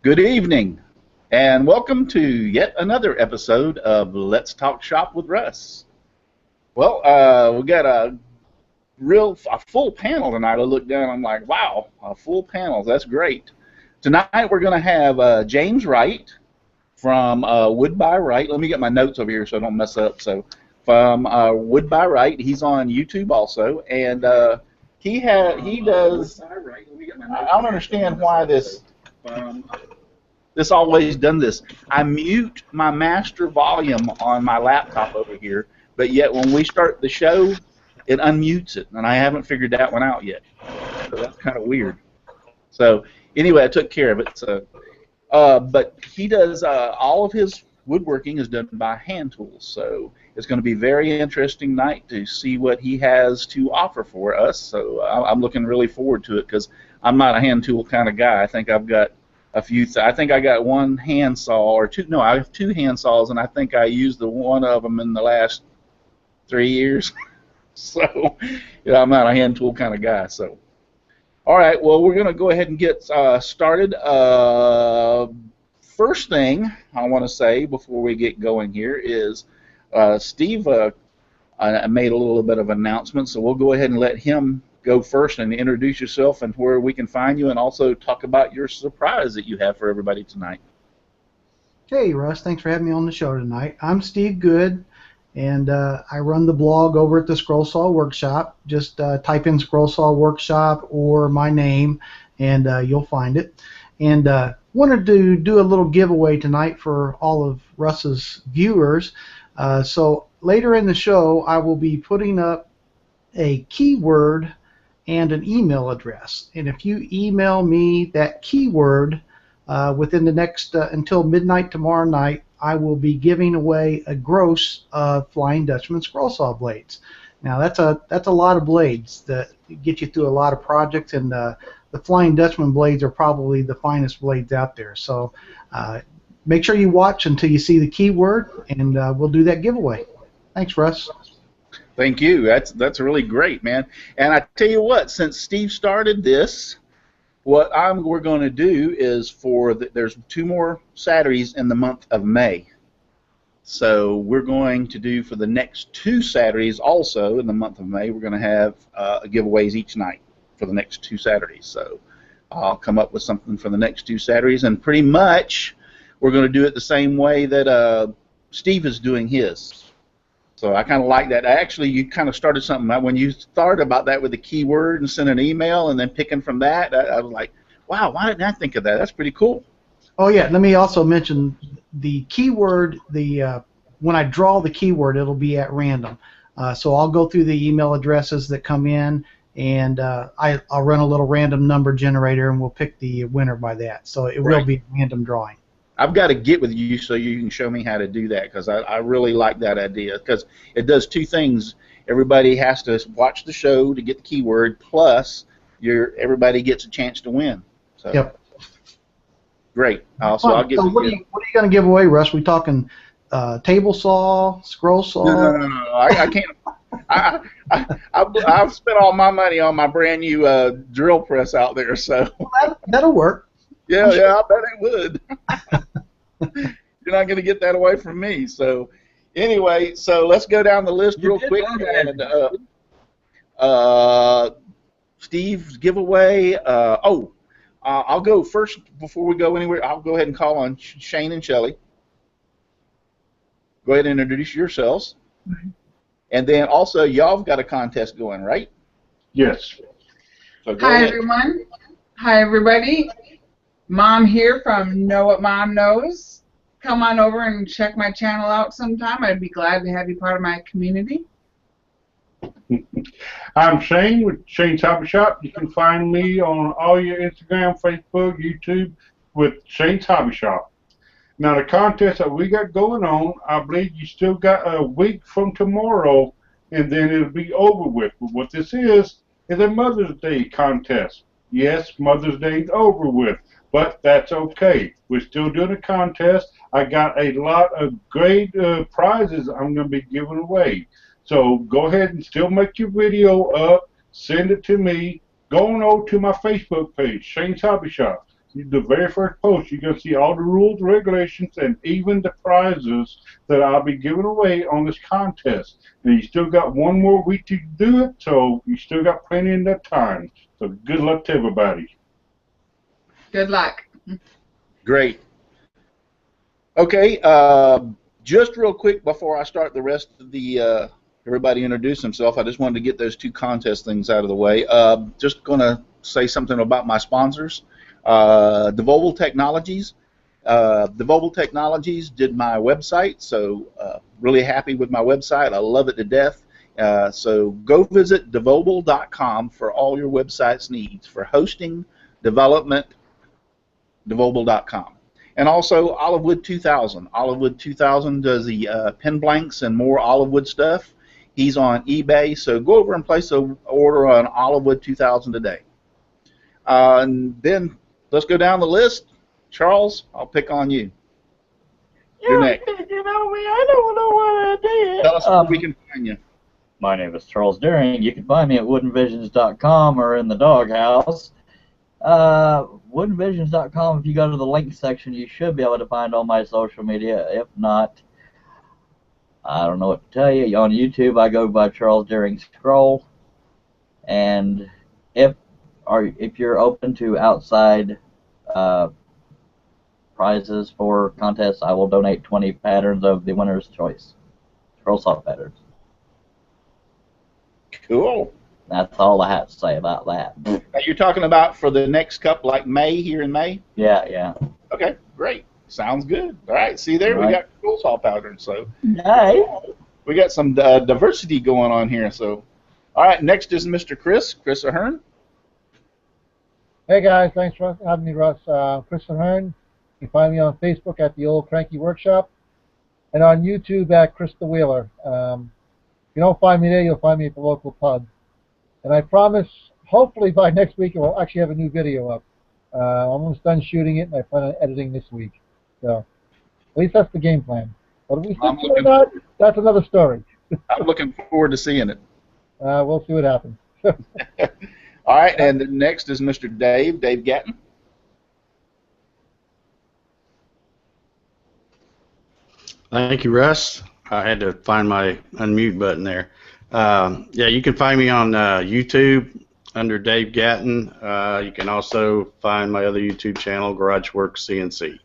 Good evening, and welcome to yet another episode of Let's Talk Shop with Russ. Well, we got a full panel tonight. I look down, I'm like, wow, a full panel. That's great. Tonight we're going to have James Wright from WoodByWright. Let me get my notes over here so I don't mess up. So from WoodByWright, he's on YouTube also, and he does. I don't understand why this always done this. I mute my master volume on my laptop over here, but yet when we start the show, it unmutes it, and I haven't figured that one out yet. So that's kind of weird. So anyway, I took care of it. So, but he does all of his woodworking is done by hand tools. So it's going to be a very interesting night to see what he has to offer for us. So I'm looking really forward to it because I'm not a hand tool kind of guy. I think I've got I think I got one handsaw or two. No, I have two handsaws, and I think I used one of them in the last 3 years. So, I'm not a hand tool kind of guy. So, all right. Well, we're going to go ahead and get started. First thing I want to say before we get going here is Steve made a little bit of an announcement, so we'll go ahead and let him go first and introduce yourself and where we can find you, and also talk about your surprise that you have for everybody tonight. Hey, Russ. Thanks for having me on the show tonight. I'm Steve Good, and I run the blog over at the Scroll Saw Workshop. Just type in Scroll Saw Workshop or my name, and you'll find it. And wanted to do a little giveaway tonight for all of Russ's viewers. So later in the show, I will be putting up a keyword and an email address. And if you email me that keyword within the next until midnight tomorrow night, I will be giving away a gross of Flying Dutchman scroll saw blades. Now that's a lot of blades that get you through a lot of projects, and the Flying Dutchman blades are probably the finest blades out there. So make sure you watch until you see the keyword, and we'll do that giveaway. Thanks, Russ. Thank you. That's really great, man. And I tell you what, since Steve started this, what we're going to do is there's 2 more Saturdays in the month of May. So we're going to do for the next 2 Saturdays also in the month of May, we're going to have giveaways each night for the next 2 Saturdays. So I'll come up with something for the next 2 Saturdays, and pretty much we're going to do it the same way that Steve is doing his. So I kind of like that. Actually, you kind of started something. When you started about that with the keyword and send an email and then picking from that, I was like, wow, why didn't I think of that? That's pretty cool. Oh, yeah. Let me also mention the keyword. When I draw the keyword, it'll be at random. So I'll go through the email addresses that come in, and I'll run a little random number generator, and we'll pick the winner by that. So it will be a random drawing. I've got to get with you so you can show me how to do that, because I really like that idea, because it does 2 things. Everybody has to watch the show to get the keyword, plus everybody gets a chance to win. So, yep. Great. I'll get with what are you going to give away, Russ? We talking table saw, scroll saw? No. I can't. I've spent all my money on my brand new drill press out there, so. Well, that'll work. Yeah, I bet it would. You're not going to get that away from me. So, anyway, let's go down the list real quick. And Steve's giveaway. I'll go first before we go anywhere. I'll go ahead and call on Shane and Shelley. Go ahead and introduce yourselves. Mm-hmm. And then also, y'all have got a contest going, right? Yes. So Hi, everyone. Hi, everybody. Mom here from Know What Mom Knows. Come on over and check my channel out sometime. I'd be glad to have you part of my community. I'm Shane with Shane's Hobby Shop. You can find me on all your Instagram, Facebook, YouTube with Shane's Hobby Shop. Now, the contest that we got going on, I believe you still got a week from tomorrow, and then it'll be over with. But what this is a Mother's Day contest. Yes, Mother's Day is over with, but that's okay. We're still doing a contest. I got a lot of great prizes I'm going to be giving away. So go ahead and still make your video up, send it to me. Go on over to my Facebook page, Shane's Hobby Shop. the very first post, you're going to see all the rules, regulations, and even the prizes that I'll be giving away on this contest. And you still got one more week to do it, so you still got plenty of that time. So good luck to everybody. Good luck. Great. Okay, just real quick before I start the rest of the, everybody introduce themselves, I just wanted to get those two contest things out of the way. Just going to say something about my sponsors. Devobal Technologies. Devobal Technologies did my website, so really happy with my website. I love it to death. So go visit devobal.com for all your website's needs for hosting, development, devobal.com. And also Olivewood 2000. Olivewood 2000 does the pen blanks and more Olivewood stuff. He's on eBay, so go over and place an order on Olivewood 2000 today. And then let's go down the list. Charles, I'll pick on you. You're next. Picking on me. I don't know what I did. Tell us where we can find you. My name is Charles Deering. You can find me at woodenvisions.com or in the doghouse. Woodenvisions.com, if you go to the link section, you should be able to find all my social media. If not, I don't know what to tell you. On YouTube, I go by Charles Deering Scroll. And if you're open to outside prizes for contests, I will donate 20 patterns of the winner's choice. Scroll saw patterns. Cool. That's all I have to say about that. Now you're talking about for the next cup, like May, here in May? Yeah, yeah. Okay, great. Sounds good. All right, see there, All right. we got scroll saw patterns, so Nice. we got some diversity going on here. So, all right, next is Mr. Chris Ahern. Hey guys, thanks for having me, Russ. Chris Ahern. You can find me on Facebook at the Old Cranky Workshop, and on YouTube at Chris the Wheeler. If you don't find me there, you'll find me at the local pub. And I promise, hopefully by next week, we'll actually have a new video up. I'm almost done shooting it, and I plan on editing this week. So, at least that's the game plan. But if we stick to it or not, that's another story. I'm looking forward to seeing it. We'll see what happens. All right, and the next is Mr. Dave Gatton. Thank you, Russ. I had to find my unmute button there. Yeah, you can find me on YouTube under Dave Gatton. You can also find my other YouTube channel, Garage Works CNC.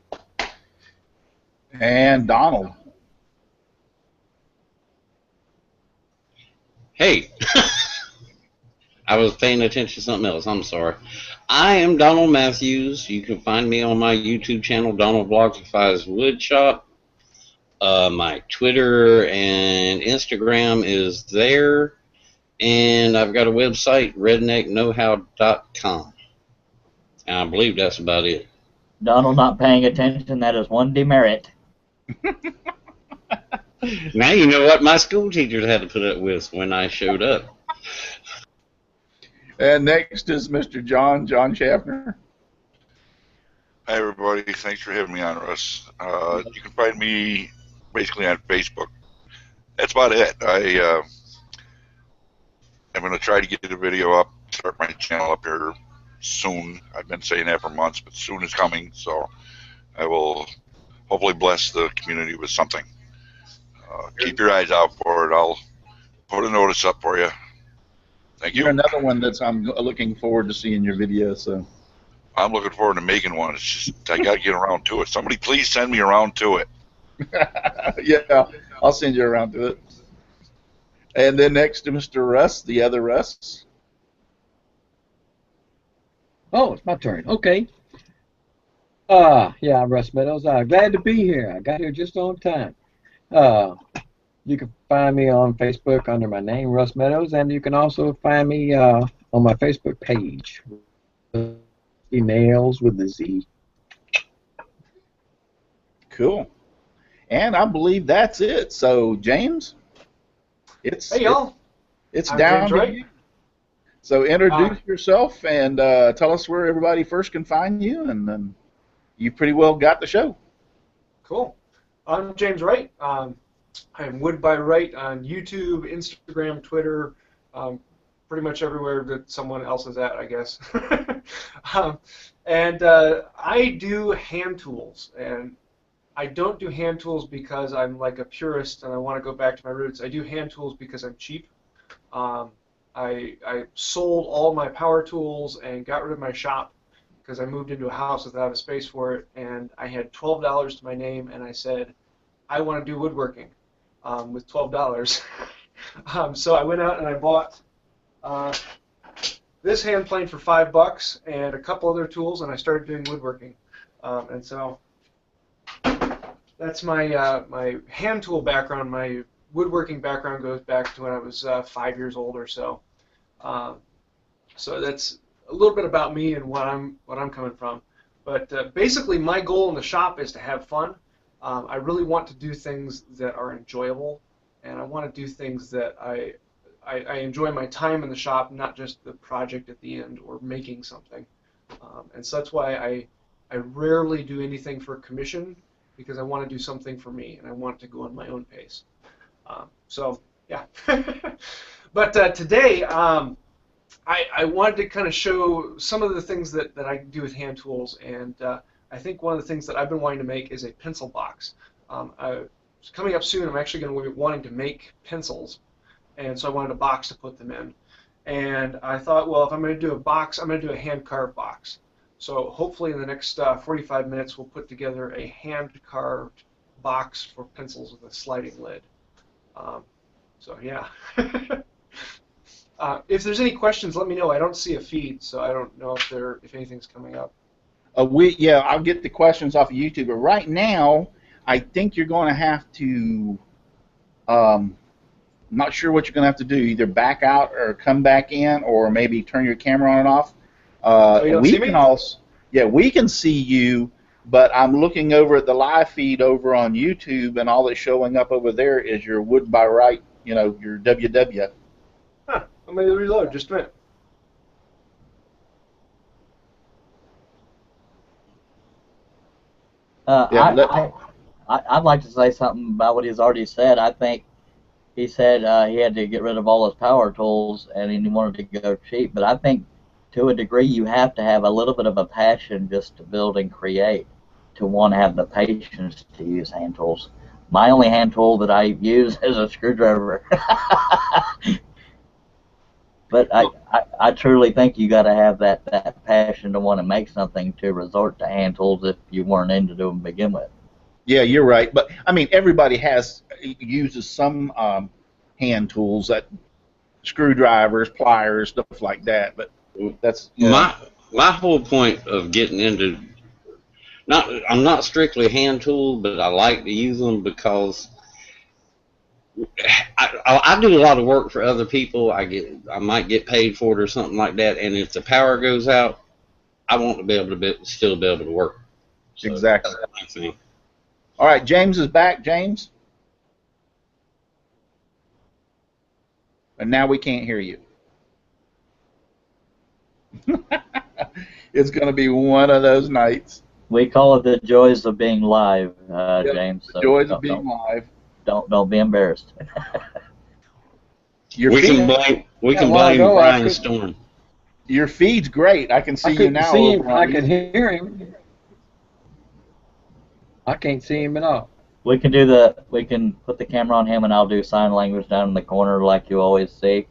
And Donald. Hey, I was paying attention to something else. I'm sorry. I am Donald Matthews. You can find me on my YouTube channel, Donald Vlogifies Woodshop. My Twitter and Instagram is there, and I've got a website, redneckknowhow.com. And I believe that's about it. Donald not paying attention, that is one demerit. Now you know what my school teachers had to put up with when I showed up. And next is Mr. John Schaffner. Hi, everybody. Thanks for having me on, Russ. You can find me basically on Facebook. That's about it. I'm going to try to get the video up, start my channel up here soon. I've been saying that for months, but soon is coming, so I will hopefully bless the community with something. Keep your eyes out for it. I'll put a notice up for you. Thank you. You're another one that I'm looking forward to seeing your video. So I'm looking forward to making one. It's just I got to get around to it. Somebody please send me around to it. Yeah, I'll send you around to it. And then next to Mr. Russ, the other Russ. Oh, it's my turn. Okay. Yeah, I'm Russ Meadows. Glad to be here. I got here just on time. You can find me on Facebook under my name, Russ Meadows, and you can also find me on my Facebook page, Nails with the Z. Cool. And I believe that's it. So, James, hey, y'all. It's I'm down James to Wright. you. So introduce yourself and tell us where everybody first can find you, and then you pretty well got the show. Cool. I'm James Wright. I'm WoodByWright on YouTube, Instagram, Twitter, pretty much everywhere that someone else is at, I guess. And I do hand tools, and I don't do hand tools because I'm like a purist and I want to go back to my roots. I do hand tools because I'm cheap. I sold all my power tools and got rid of my shop because I moved into a house without a space for it, and I had $12 to my name, and I said, I want to do woodworking with $12. So I went out and I bought this hand plane for $5 and a couple other tools, and I started doing woodworking. And so that's my my hand tool background. My woodworking background goes back to when I was 5 years old or so. So that's a little bit about me and what I'm coming from. But basically, my goal in the shop is to have fun. I really want to do things that are enjoyable, and I want to do things that I enjoy my time in the shop, not just the project at the end or making something. And so that's why I rarely do anything for commission, because I want to do something for me, and I want to go on my own pace. So, yeah. But today, I wanted to kind of show some of the things that I do with hand tools, and I think one of the things that I've been wanting to make is a pencil box. Coming up soon, I'm actually going to be wanting to make pencils, and so I wanted a box to put them in. And I thought, well, if I'm going to do a box, I'm going to do a hand-carved box. So hopefully in the next 45 minutes, we'll put together a hand-carved box for pencils with a sliding lid. So yeah. If there's any questions, let me know. I don't see a feed, so I don't know if anything's coming up. Yeah, I'll get the questions off of YouTube. But right now, I think you're going to have to. Not sure what you're going to have to do. Either back out or come back in, or maybe turn your camera on and off. You don't see me? We can see you, but I'm looking over at the live feed over on YouTube, and all that's showing up over there is your WoodByWright, your WW. Huh. I'm going to reload. Just a minute. I'd like to say something about what he's already said. I think he said he had to get rid of all his power tools and he wanted to go cheap, but I think to a degree you have to have a little bit of a passion just to build and create to want to have the patience to use hand tools. My only hand tool that I use is a screwdriver. But I truly think you got to have that passion to want to make something to resort to hand tools if you weren't into doing to begin with. Yeah, you're right. But I mean, everybody uses some hand tools, that screwdrivers, pliers, stuff like that. But that's my whole point of getting into. I'm not strictly hand tool, but I like to use them because I do a lot of work for other people. I might get paid for it or something like that, and if the power goes out, I want to be able to still be able to work. So exactly. That's my thing. All right, James is back. James, and now we can't hear you. It's going to be one of those nights. We call it the joys of being live, James. The joys of being live. Don't be embarrassed. We can blame Brian Storm. Your feed's great. I can see you now. I can hear him. I can't see him at all. We can put the camera on him, and I'll do sign language down in the corner like you always see.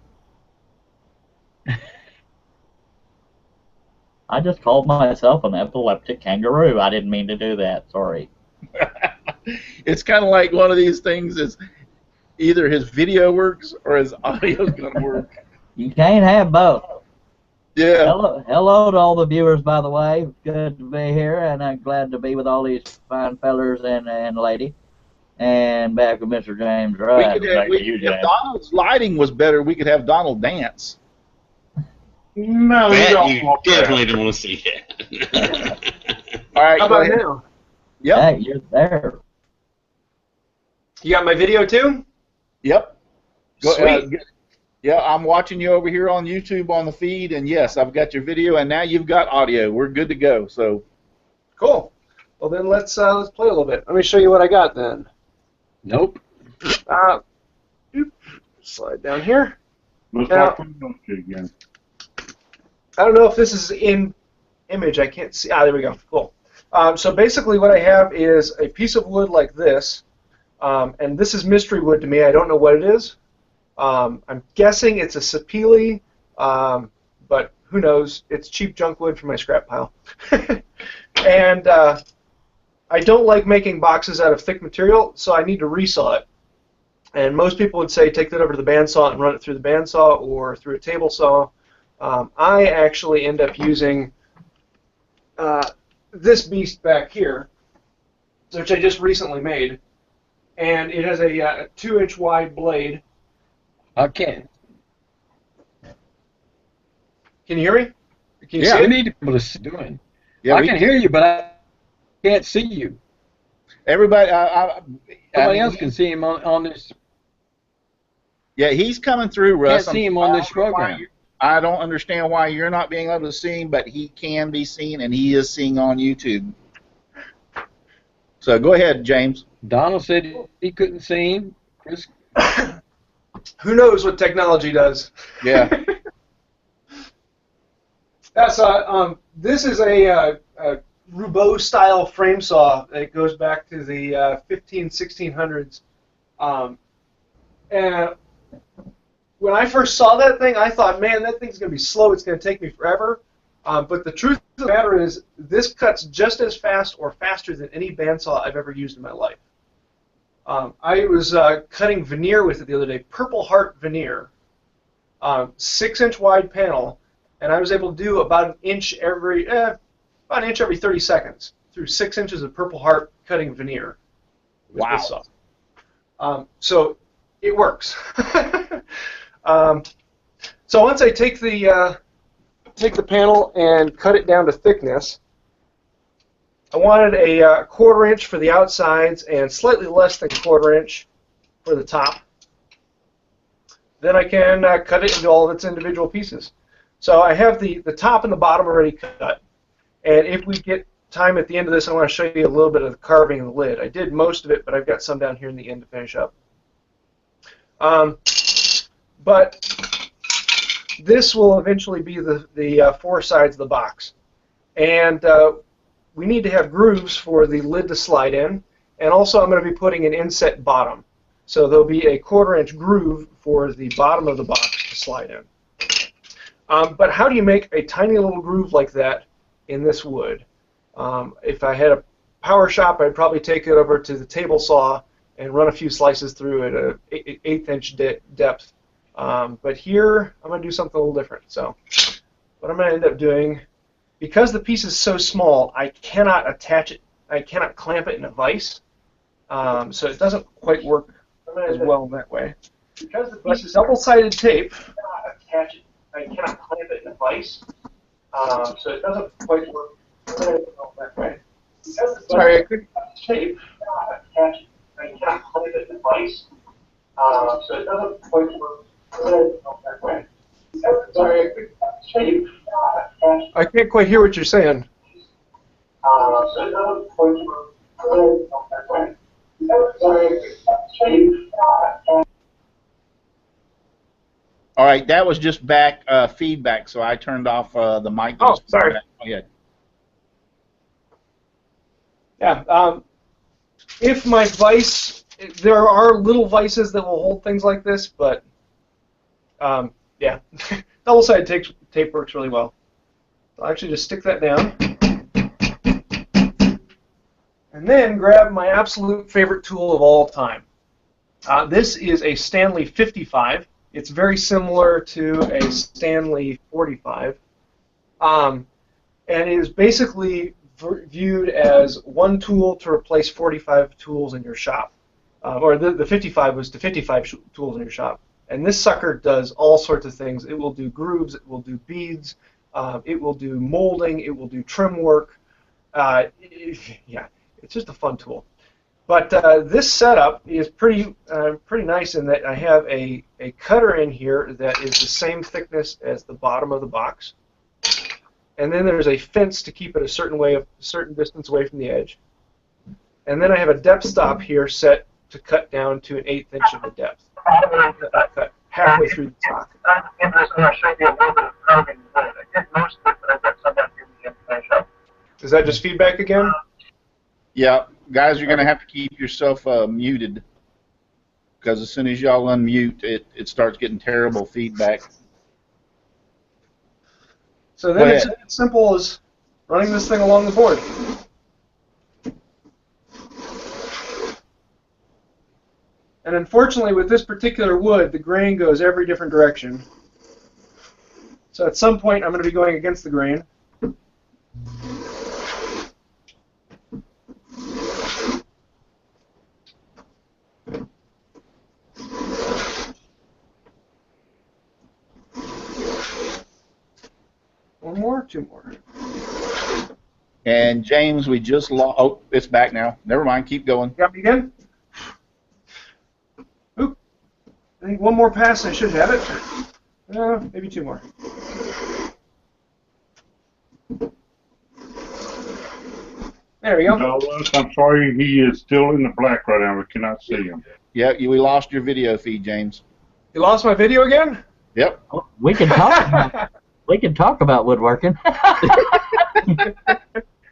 I just called myself an epileptic kangaroo. I didn't mean to do that. Sorry. It's kind of like one of these things is either his video works or his audio's going to work. You can't have both. Yeah. Hello to all the viewers, by the way. Good to be here, and I'm glad to be with all these fine fellers and lady. And back with Mr. James Wright. If Donald's lighting was better, we could have Donald dance. No, you definitely don't want to see that. All right, how about now? Yep. Hey, you're there. You got my video too? Yep. Sweet. Yeah, I'm watching you over here on YouTube on the feed, and yes, I've got your video, and now you've got audio. We're good to go. So. Cool. Well, then let's play a little bit. Let me show you what I got then. Nope. Slide down here. Looks Now, like again. I don't know if this is in image. I can't see. Ah, there we go. Cool. So basically what I have is a piece of wood like this, and this is mystery wood to me. I don't know what it is. I'm guessing it's a sapele, but who knows? It's cheap junk wood from my scrap pile. And I don't like making boxes out of thick material, so I need to resaw it. And most people would say take that over to the bandsaw and run it through the bandsaw or through a table saw. I actually end up using this beast back here, which I just recently made, and it has a 2-inch wide blade. Okay. Can you hear me? Can you Yeah, see we it? need to be able to see doing. Yeah, I can hear you, but I can't see you. everybody. Somebody else can see him on this. Yeah, he's coming through, Russ. Can't see him on this program. I don't understand why you're not being able to see him, but he can be seen, and he is seeing on YouTube. So go ahead, James. Donald said he couldn't see him. Chris. Who knows what technology does? Yeah. That's this is a Roubeau-style frame saw. It goes back to the 1600s. And when I first saw that thing, I thought, man, that thing's going to be slow. It's going to take me forever. But the truth of the matter is, this cuts just as fast or faster than any bandsaw I've ever used in my life. I was cutting veneer with it the other day, Purple Heart veneer, 6-inch wide panel, and I was able to do about an inch every 30 seconds through 6 inches of Purple Heart cutting veneer. With this saw. So it works. So once I take the panel and cut it down to thickness, I wanted a 1/4 inch for the outsides and slightly less than 1/4 inch for the top. Then I can cut it into all of its individual pieces. So I have the top and the bottom already cut. And if we get time at the end of this, I want to show you a little bit of the carving of the lid. I did most of it, but I've got some down here in the end to finish up. But this will eventually be the 4 sides of the box. And we need to have grooves for the lid to slide in. And also I'm going to be putting an inset bottom. So there'll be a 1/4 inch groove for the bottom of the box to slide in. But how do you make a tiny little groove like that in this wood? If I had a power shop, I'd probably take it over to the table saw and run a few slices through at an 1/8 inch depth. But here, I'm going to do something a little different. So what I'm going to end up doing, because the piece is so small, I cannot attach it, I cannot clamp it in a vise. So it doesn't quite work as well that way. Because the piece is double-sided tape, I cannot clamp it in a vise. So it doesn't quite work that way. Sorry, I couldn't tape. I cannot clamp it in a vise. So it doesn't quite work that way. Sorry, I couldn't tape. I can't quite hear what you're saying. So it doesn't quite work that way. Sorry, I couldn't tape. All right, that was just back feedback, so I turned off the mic. Oh, sorry. Go ahead. Yeah. If my vise, there are little vices that will hold things like this, but yeah, double-sided tape works really well. I'll actually just stick that down, and then grab my absolute favorite tool of all time. This is a Stanley 55. It's very similar to a Stanley 45, and it is basically viewed as one tool to replace 45 tools in your shop. Or the 55 was to 55 tools in your shop. And this sucker does all sorts of things. It will do grooves, it will do beads, it will do molding, it will do trim work. Yeah, it's just a fun tool. But this setup is pretty nice in that I have a cutter in here that is the same thickness as the bottom of the box. And then there's a fence to keep it a certain distance away from the edge. And then I have a depth stop here set to cut down to an 1/8 inch of the depth. I cut halfway through the top. I'm interested in showing you a little bit of carving wood. I did most of it, but I've got some out here we can finish Is that just feedback again? Yeah, guys, you're going to have to keep yourself muted, because as soon as y'all unmute, it starts getting terrible feedback. So then it's as simple as running this thing along the board. And unfortunately, with this particular wood, the grain goes every different direction. So at some point, I'm going to be going against the grain. One more, two more. And James, we just lost. Oh, it's back now. Never mind. Keep going. Got me again? Oop. I think one more pass and I should have it. Maybe two more. There we go. No, Russ, I'm sorry, he is still in the black right now. We cannot see him. Yeah, we lost your video feed, James. You lost my video again? Yep. We can talk. We can talk about woodworking.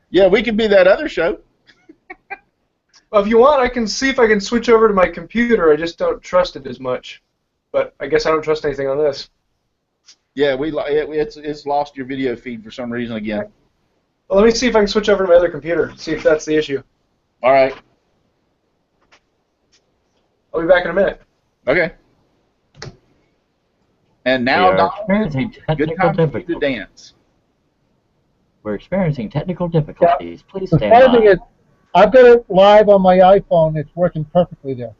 Yeah, we could be that other show. Well, if you want, I can see if I can switch over to my computer. I just don't trust it as much. But I guess I don't trust anything on this. Yeah, it's lost your video feed for some reason again. Well, let me see if I can switch over to my other computer, see if that's the issue. All right. I'll be back in a minute. Okay. And now, We are Don, experiencing good technical time for you to difficulties. dance. We're experiencing technical difficulties. Please The stand funny thing by. is, I've got it live on my iPhone. It's working perfectly there.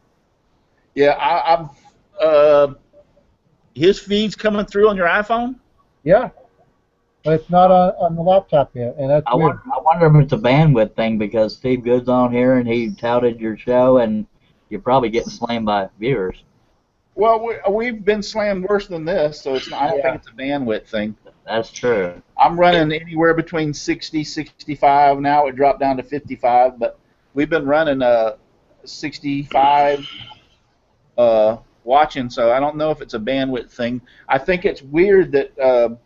Yeah, his feed's coming through on your iPhone? Yeah. But it's not on the laptop yet, and that's I weird. wonder if it's a bandwidth thing, because Steve Good's on here and he touted your show, and you're probably getting slammed by viewers. Well, we've been slammed worse than this, so it's not, I don't think it's a bandwidth thing. That's true. I'm running anywhere between 60, 65. Now it dropped down to 55, but we've been running 65 watching, so I don't know if it's a bandwidth thing. I think it's weird that,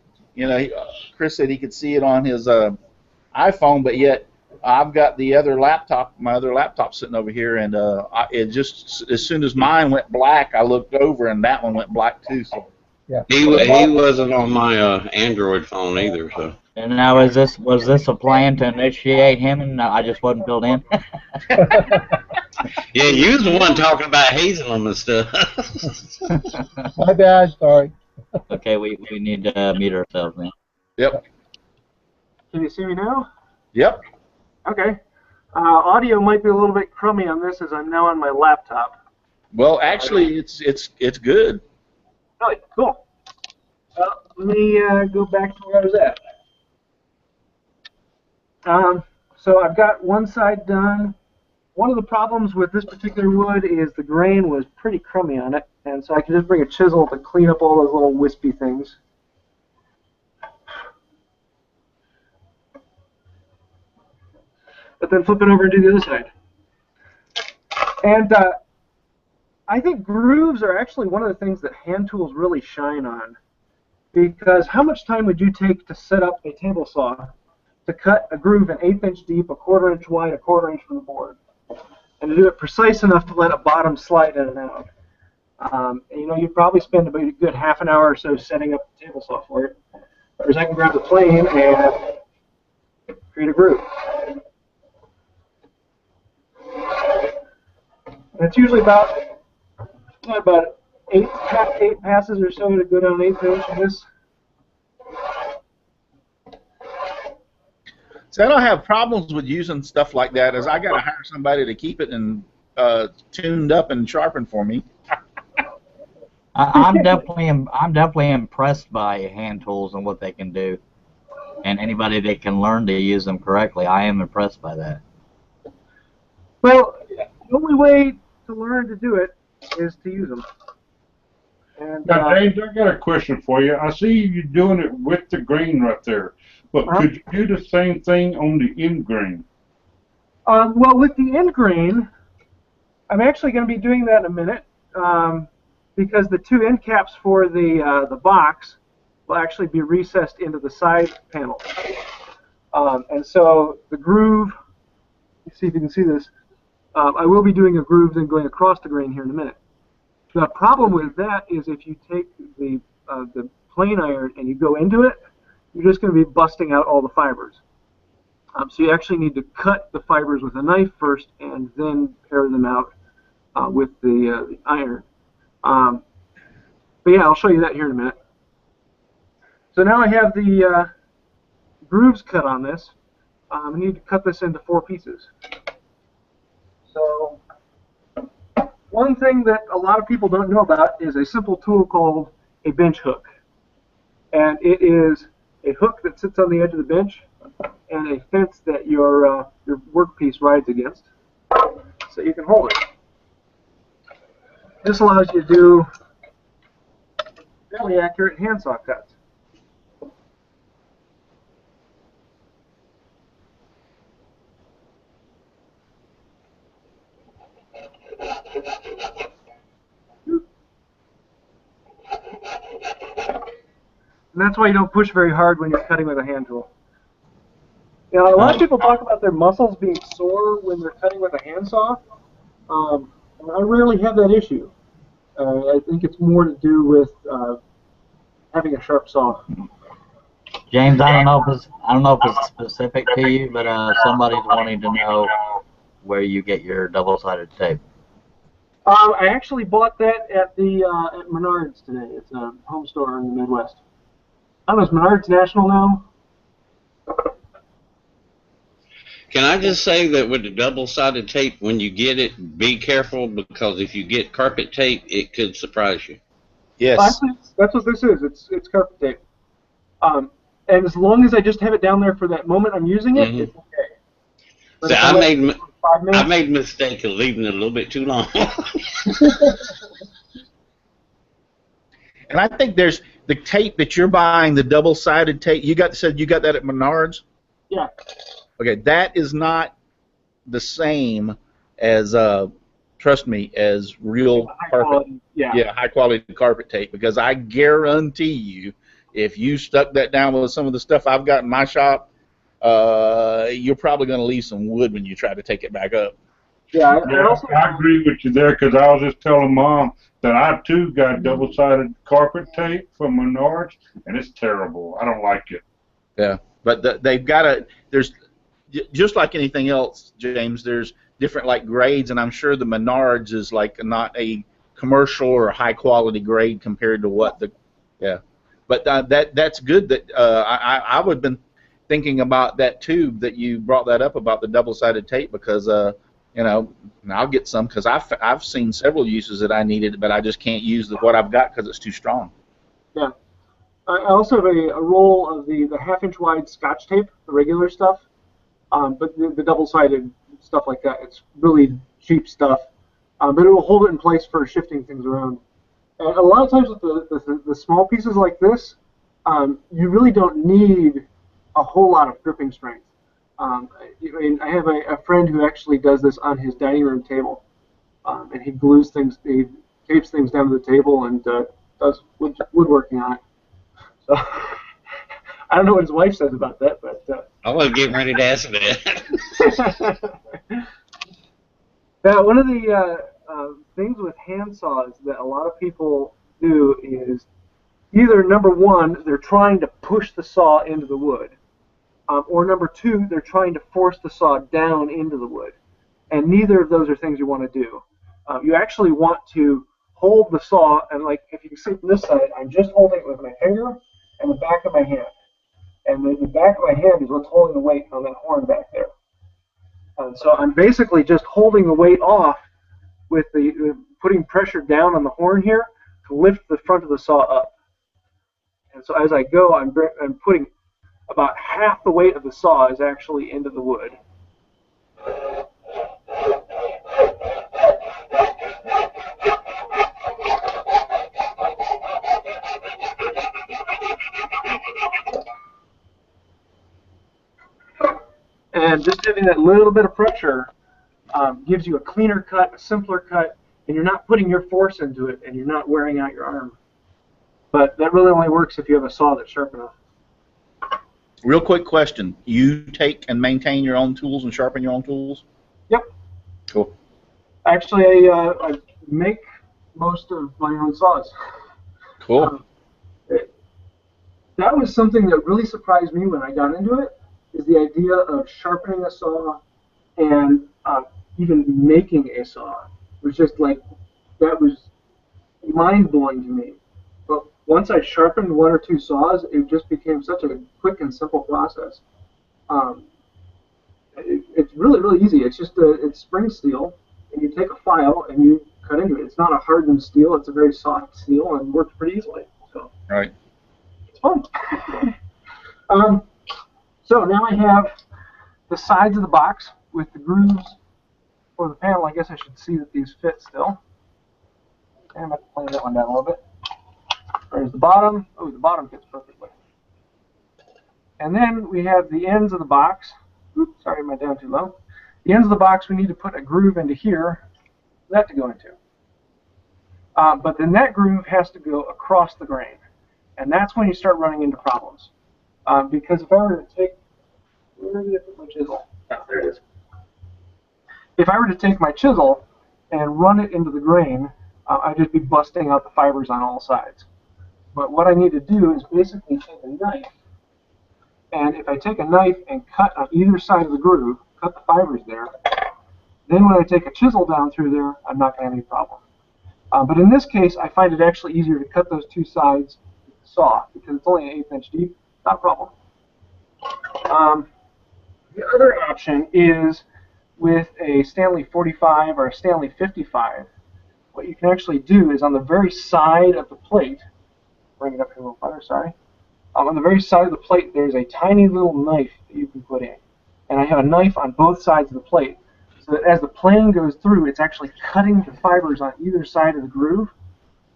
Chris said he could see it on his iPhone, but yet I've got my other laptop sitting over here, and it just, as soon as mine went black, I looked over, and that one went black too. So. Yeah. He wasn't on my Android phone either, so. And now was this a plan to initiate him, and I just wasn't filled in? Yeah, you was the one talking about hazing them and stuff. My bad, sorry. Okay, we need to mute ourselves now. Yep. Can you see me now? Yep. Okay. Audio might be a little bit crummy on this as I'm now on my laptop. Well, actually, it's good. Really? Cool. Let me go back to where I was at. So I've got one side done. One of the problems with this particular wood is the grain was pretty crummy on it, and so I can just bring a chisel to clean up all those little wispy things. But then flip it over and do the other side. And I think grooves are actually one of the things that hand tools really shine on. Because how much time would you take to set up a table saw to cut a groove an 1/8 inch deep, 1/4 inch wide, 1/4 inch from the board, and to do it precise enough to let a bottom slide in and out? You'd probably spend about a good half an hour or so setting up the table saw for it. Whereas I can grab the plane and create a groove. And it's usually about eight passes or so to go down 1/8 inch of this. So I don't have problems with using stuff like that, as I got to hire somebody to keep it and tuned up and sharpened for me. I'm definitely impressed by hand tools and what they can do, and anybody that can learn to use them correctly. I am impressed by that. Well, the only way to learn to do it is to use them. And, Now, James, I got a question for you. I see you doing it with the grain right there, but could you do the same thing on the end grain? Well, with the end grain, I'm actually going to be doing that in a minute, because the two end caps for the box will actually be recessed into the side panel. And so the groove, let's see if you can see this. I will be doing a groove then going across the grain here in a minute. The problem with that is if you take the plane iron and you go into it, you're just going to be busting out all the fibers. So you actually need to cut the fibers with a knife first and then pare them out with the iron. But yeah, I'll show you that here in a minute. So now I have the grooves cut on this. I need to cut this into 4 pieces. So one thing that a lot of people don't know about is a simple tool called a bench hook. And it is a hook that sits on the edge of the bench and a fence that your workpiece rides against, so you can hold it. This allows you to do fairly accurate handsaw cuts. And that's why you don't push very hard when you're cutting with a hand tool. You know, a lot of people talk about their muscles being sore when they're cutting with a handsaw. I rarely have that issue. I think it's more to do with having a sharp saw. James, I don't know if it's specific to you, but somebody's wanting to know where you get your double-sided tape. I actually bought that at the at Menards today. It's a home store in the Midwest. I don't know, is Menards national now? Can I just say that with the double-sided tape, when you get it, be careful, because if you get carpet tape, it could surprise you. Yes. That's what this is. It's carpet tape. And as long as I just have it down there for that moment I'm using it, it's okay. But So I made a mistake of leaving it a little bit too long. And I think there's the tape that you're buying, the double-sided tape. Said you got that at Menards? Yeah. Okay, that is not the same as trust me, as real carpet. High quality carpet tape, because I guarantee you, if you stuck that down with some of the stuff I've got in my shop, you're probably going to leave some wood when you try to take it back up. Yeah, I agree with you there, because I was just telling Mom that I too got double-sided carpet tape from Menards, and it's terrible. I don't like it. Yeah, but they've got there's just like anything else, James. There's different like grades, and I'm sure the Menards is like not a commercial or high quality grade compared to what the But that's good that I would have been thinking about that too, that you brought that up about the double-sided tape, because you know, I'll get some, because I've seen several uses that I needed, but I just can't use what I've got because it's too strong. Yeah. I also have a roll of the half-inch wide Scotch tape, the regular stuff, but the double-sided stuff like that, it's really cheap stuff, but it will hold it in place for shifting things around. And a lot of times with the small pieces like this, you really don't need a whole lot of gripping strength. I have a friend who actually does this on his dining room table, and he glues things, he tapes things down to the table and does woodworking on it. So I don't know what his wife says about that, but I was getting ready to ask that. Now, one of the things with handsaws that a lot of people do is either, number one, they're trying to push the saw into the wood, or number two, they're trying to force the saw down into the wood. And neither of those are things you want to do. You actually want to hold the saw, and like if you can see from this side, I'm just holding it with my finger and the back of my hand. And the back of my hand is what's holding the weight on that horn back there. And so I'm basically just holding the weight off with putting pressure down on the horn here to lift the front of the saw up. And so as I go, I'm putting about half the weight of the saw is actually into the wood. And just having that little bit of pressure gives you a cleaner cut, a simpler cut, and you're not putting your force into it, and you're not wearing out your arm. But that really only works if you have a saw that's sharp enough. Real quick question. You take and maintain your own tools and sharpen your own tools? Yep. Cool. Actually, I make most of my own saws. Cool. That was something that really surprised me when I got into it, is the idea of sharpening a saw and even making a saw. It was just like, that was mind-blowing to me. But once I sharpened one or two saws, it just became such a quick and simple process. It's really, really easy. It's just it's spring steel, and you take a file and you cut into it. It's not a hardened steel. It's a very soft steel and works pretty easily. So Right. it's fun. So now I have the sides of the box with the grooves for the panel. I guess I should see that these fit still. And I'm going to plane that one down a little bit. There's the bottom. Oh, the bottom fits perfectly. And then we have the ends of the box. Oops, sorry, am I down too low? The ends of the box, we need to put a groove into here for that to go into. But then that groove has to go across the grain. And that's when you start running into problems. Because if I were to take, where did I put my chisel? Oh, there it is. If I were to take my chisel and run it into the grain, I'd just be busting out the fibers on all sides. But what I need to do is basically take a knife, and if I take a knife and cut on either side of the groove, cut the fibers there, then when I take a chisel down through there, I'm not going to have any problem. But in this case, I find it actually easier to cut those two sides with the saw, because it's only an 1/8 inch deep, not a problem. The other option is with a Stanley 45 or a Stanley 55. What you can actually do is on the very side of the plate, bring it up here a little farther, sorry. On the very side of the plate, there's a tiny little knife that you can put in. And I have a knife on both sides of the plate, so that as the plane goes through, it's actually cutting the fibers on either side of the groove,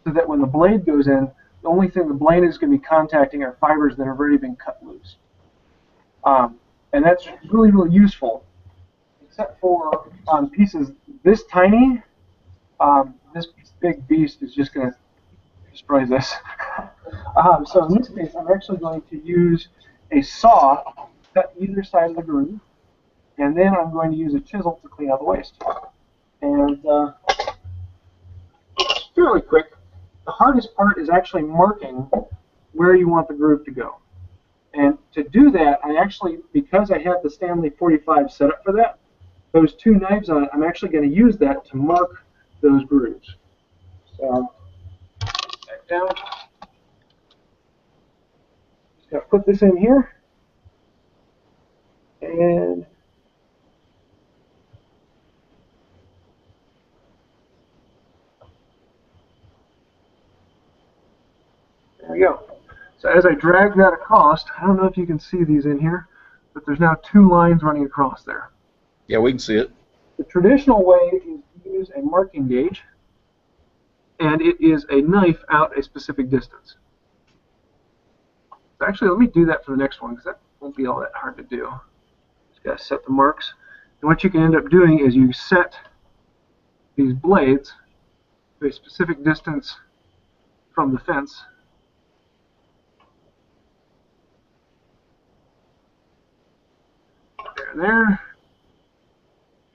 so that when the blade goes in, the only thing the blade is going to be contacting are fibers that have already been cut loose. And that's really, really useful, except for on pieces this tiny. This big beast is just going to destroy this. So in this case, I'm actually going to use a saw to cut either side of the groove, and then I'm going to use a chisel to clean out the waste. And it's fairly quick. The hardest part is actually marking where you want the groove to go. And to do that, I actually, because I have the Stanley 45 set up for that, those two knives on it, I'm actually going to use that to mark those grooves. So, back down. Just got to put this in here. And there we go. So as I drag that across, I don't know if you can see these in here, but there's now two lines running across there. Yeah, we can see it. The traditional way is to use a marking gauge, and it is a knife out a specific distance. So actually, let me do that for the next one, because that won't be all that hard to do. Just got to set the marks. And what you can end up doing is you set these blades to a specific distance from the fence. There and there.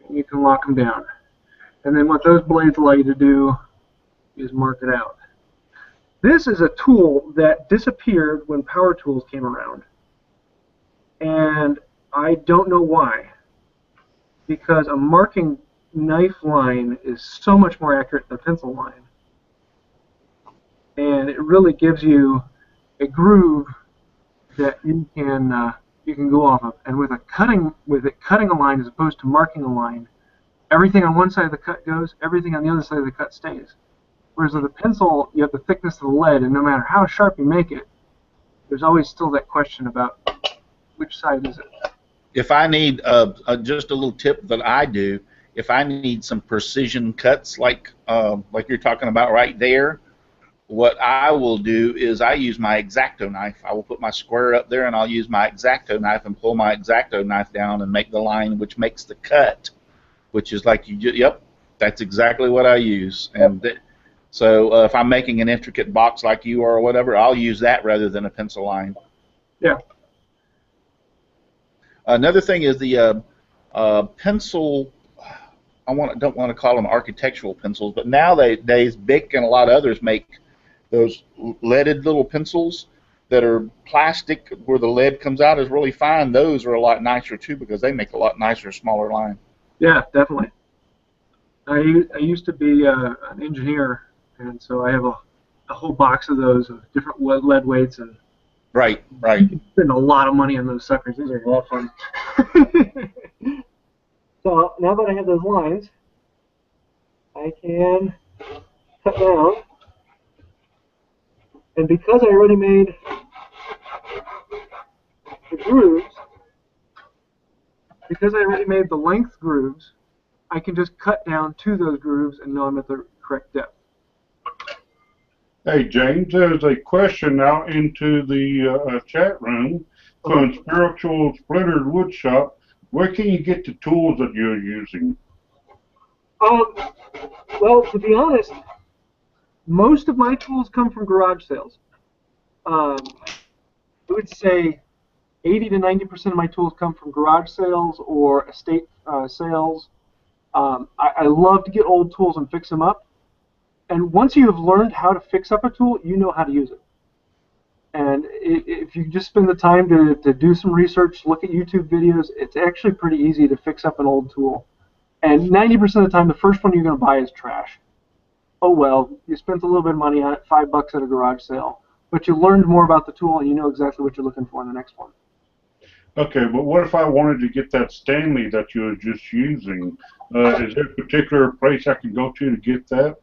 And you can lock them down. And then what those blades allow you to do is mark it out. This is a tool that disappeared when power tools came around. And I don't know why. Because a marking knife line is so much more accurate than a pencil line. And it really gives you a groove that you can go off of. And with cutting a line as opposed to marking a line, everything on one side of the cut goes, everything on the other side of the cut stays. Whereas with a pencil, you have the thickness of the lead, and no matter how sharp you make it, there's always still that question about which side is it. If I need just a little tip that I do, if I need some precision cuts like you're talking about right there, what I will do is I use my X-Acto knife. I will put my square up there, and I'll use my X-Acto knife and pull my X-Acto knife down and make the line which makes the cut, which is like yep, that's exactly what I use. And so if I'm making an intricate box like you are or whatever, I'll use that rather than a pencil line. Yeah. Another thing is the pencil. Don't want to call them architectural pencils, but nowadays Bic and a lot of others make those leaded little pencils that are plastic where the lead comes out is really fine. Those are a lot nicer too because they make a lot nicer, smaller line. Yeah, definitely. I used to be an engineer, and so I have a whole box of those of different lead weights, and Right. you can spend a lot of money on those suckers. Those are a lot of fun. So now that I have those lines, I can cut down, and because I already made the grooves, because I already made the length grooves, I can just cut down to those grooves and know I'm at the correct depth. Hey, James, there's a question out into the chat room from Spiritual Splitters Woodshop. Where can you get the tools that you're using? Well, to be honest, most of my tools come from garage sales. I would say 80 to 90% of my tools come from garage sales or estate sales. I love to get old tools and fix them up. And once you have learned how to fix up a tool, you know how to use it. And if you just spend the time to do some research, look at YouTube videos, it's actually pretty easy to fix up an old tool. And 90% of the time, the first one you're going to buy is trash. Oh well, you spent a little bit of money on it, $5 at a garage sale. But you learned more about the tool and you know exactly what you're looking for in the next one. Okay, but what if I wanted to get that Stanley that you were just using? Is there a particular place I can go to get that?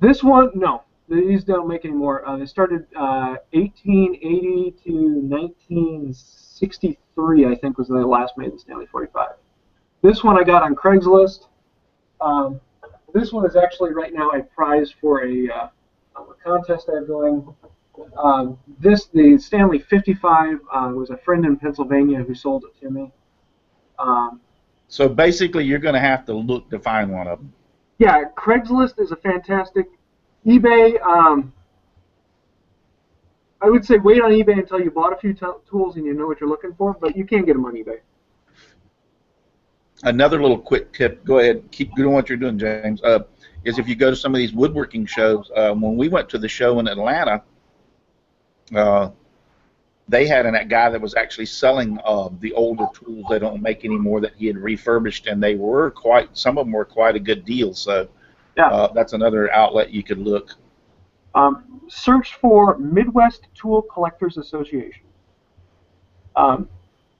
This one, no. These don't make anymore. They started 1880 to 1963, I think, was when they last made the Stanley 45. This one I got on Craigslist. This one is actually right now a prize for a contest I have going. The Stanley 55 was a friend in Pennsylvania who sold it to me. So basically, you're going to have to look to find one of them. Yeah, Craigslist is a fantastic. eBay, I would say wait on eBay until you bought a few tools and you know what you're looking for, but you can get them on eBay. Another little quick tip, go ahead, keep doing what you're doing, James, is if you go to some of these woodworking shows, when we went to the show in Atlanta, they had a guy that was actually selling the older tools they don't make anymore that he had refurbished, and they were some of them were quite a good deal, so yeah. That's another outlet you could look. Search for Midwest Tool Collectors Association.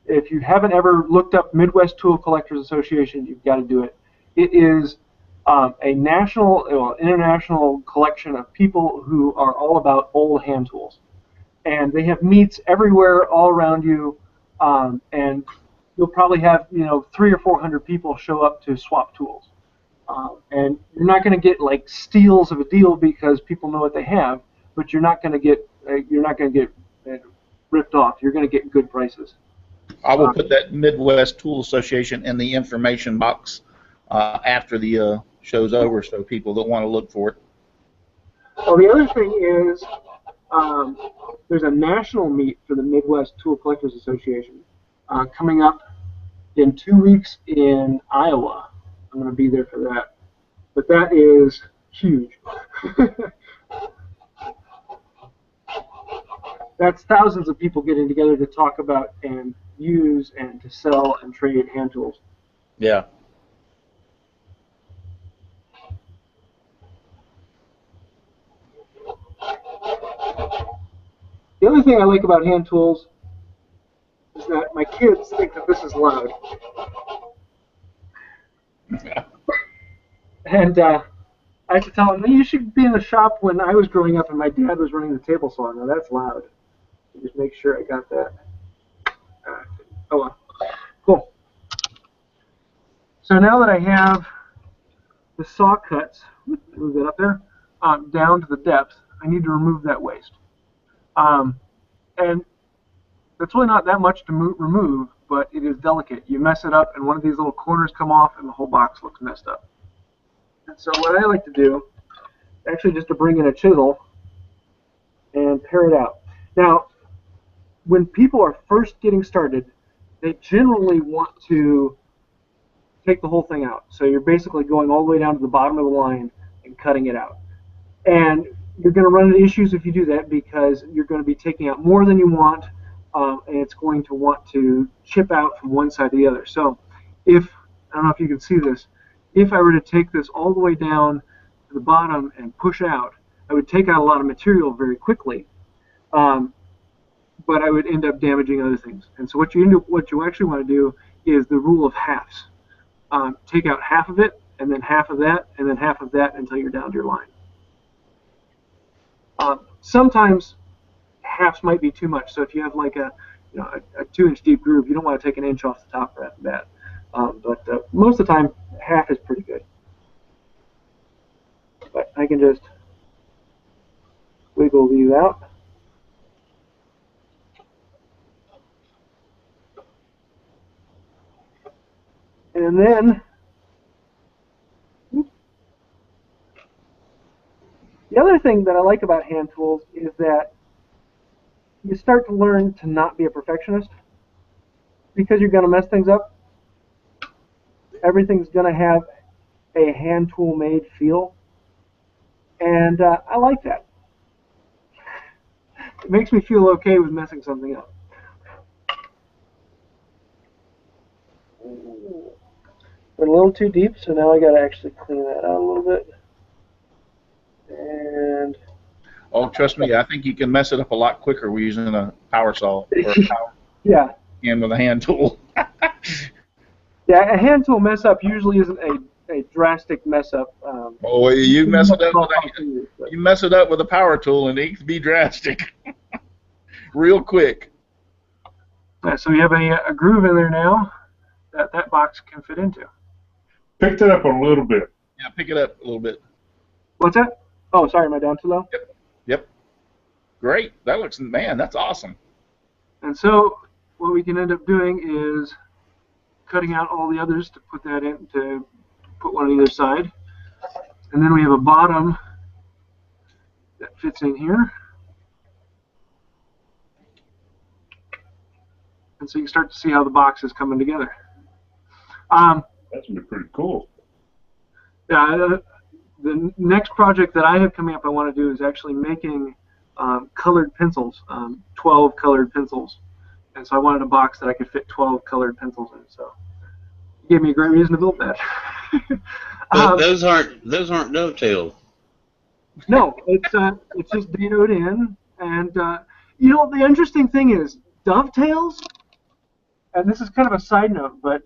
If you haven't ever looked up Midwest Tool Collectors Association, you've got to do it. It is a international collection of people who are all about old hand tools. And they have meets everywhere all around you, and you'll probably have 300 or 400 people show up to swap tools. And you're not going to get like steals of a deal because people know what they have, but you're not going to get ripped off. You're going to get good prices. I will put that Midwest Tool Association in the information box after the show's over, so people that want to look for it. Well, the other thing is there's a national meet for the Midwest Tool Collectors Association coming up in 2 weeks in Iowa. I'm going to be there for that. But that is huge. That's thousands of people getting together to talk about and use and to sell and trade hand tools. Yeah. The other thing I like about hand tools is that my kids think that this is loud. And I have to tell them, you should be in the shop when I was growing up and my dad was running the table saw. Now that's loud. Just make sure I got that. Oh well. Cool. So now that I have the saw cuts, move that up there, down to the depth, I need to remove that waste. And it's really not that much to remove, but it is delicate. You mess it up and one of these little corners come off and the whole box looks messed up. And so what I like to do, actually just to bring in a chisel and pare it out. Now, when people are first getting started, they generally want to take the whole thing out. So you're basically going all the way down to the bottom of the line and cutting it out. And you're going to run into issues if you do that because you're going to be taking out more than you want, and it's going to want to chip out from one side to the other. So if, I don't know if you can see this, if I were to take this all the way down to the bottom and push out, I would take out a lot of material very quickly, but I would end up damaging other things. And so what you actually want to do is the rule of halves. Take out half of it, and then half of that, and then half of that until you're down to your line. Sometimes halves might be too much. So if you have like a 2-inch deep groove, you don't want to take an inch off the top right off the bat. But most of the time, half is pretty good. But I can just wiggle these out. And then the other thing that I like about hand tools is that you start to learn to not be a perfectionist because you're going to mess things up. Everything's going to have a hand tool made feel, and I like that. It makes me feel okay with messing something up. We're a little too deep, so now I got to actually clean that out a little bit. And oh, trust me, I think you can mess it up a lot quicker using a power saw or a power yeah, hand with a hand tool. yeah, a hand tool mess up usually isn't a drastic mess up. Oh, you mess it up with a power tool, and it can be drastic, real quick. Yeah, so you have a groove in there now that box can fit into. Pick that up a little bit. Yeah, pick it up a little bit. What's that? Oh, sorry, am I down too low? Yep. Great. That looks, man, that's awesome. And so what we can end up doing is cutting out all the others to put that in, to put one on either side. And then we have a bottom that fits in here. And so you can start to see how the box is coming together. That's going to be pretty cool. Yeah, the next project that I have coming up I want to do is actually making colored pencils, 12 colored pencils. And so I wanted a box that I could fit 12 colored pencils in. So it gave me a great reason to build that. But those aren't dovetails. No, it's just datoed in. And you know, the interesting thing is dovetails, and this is kind of a side note, but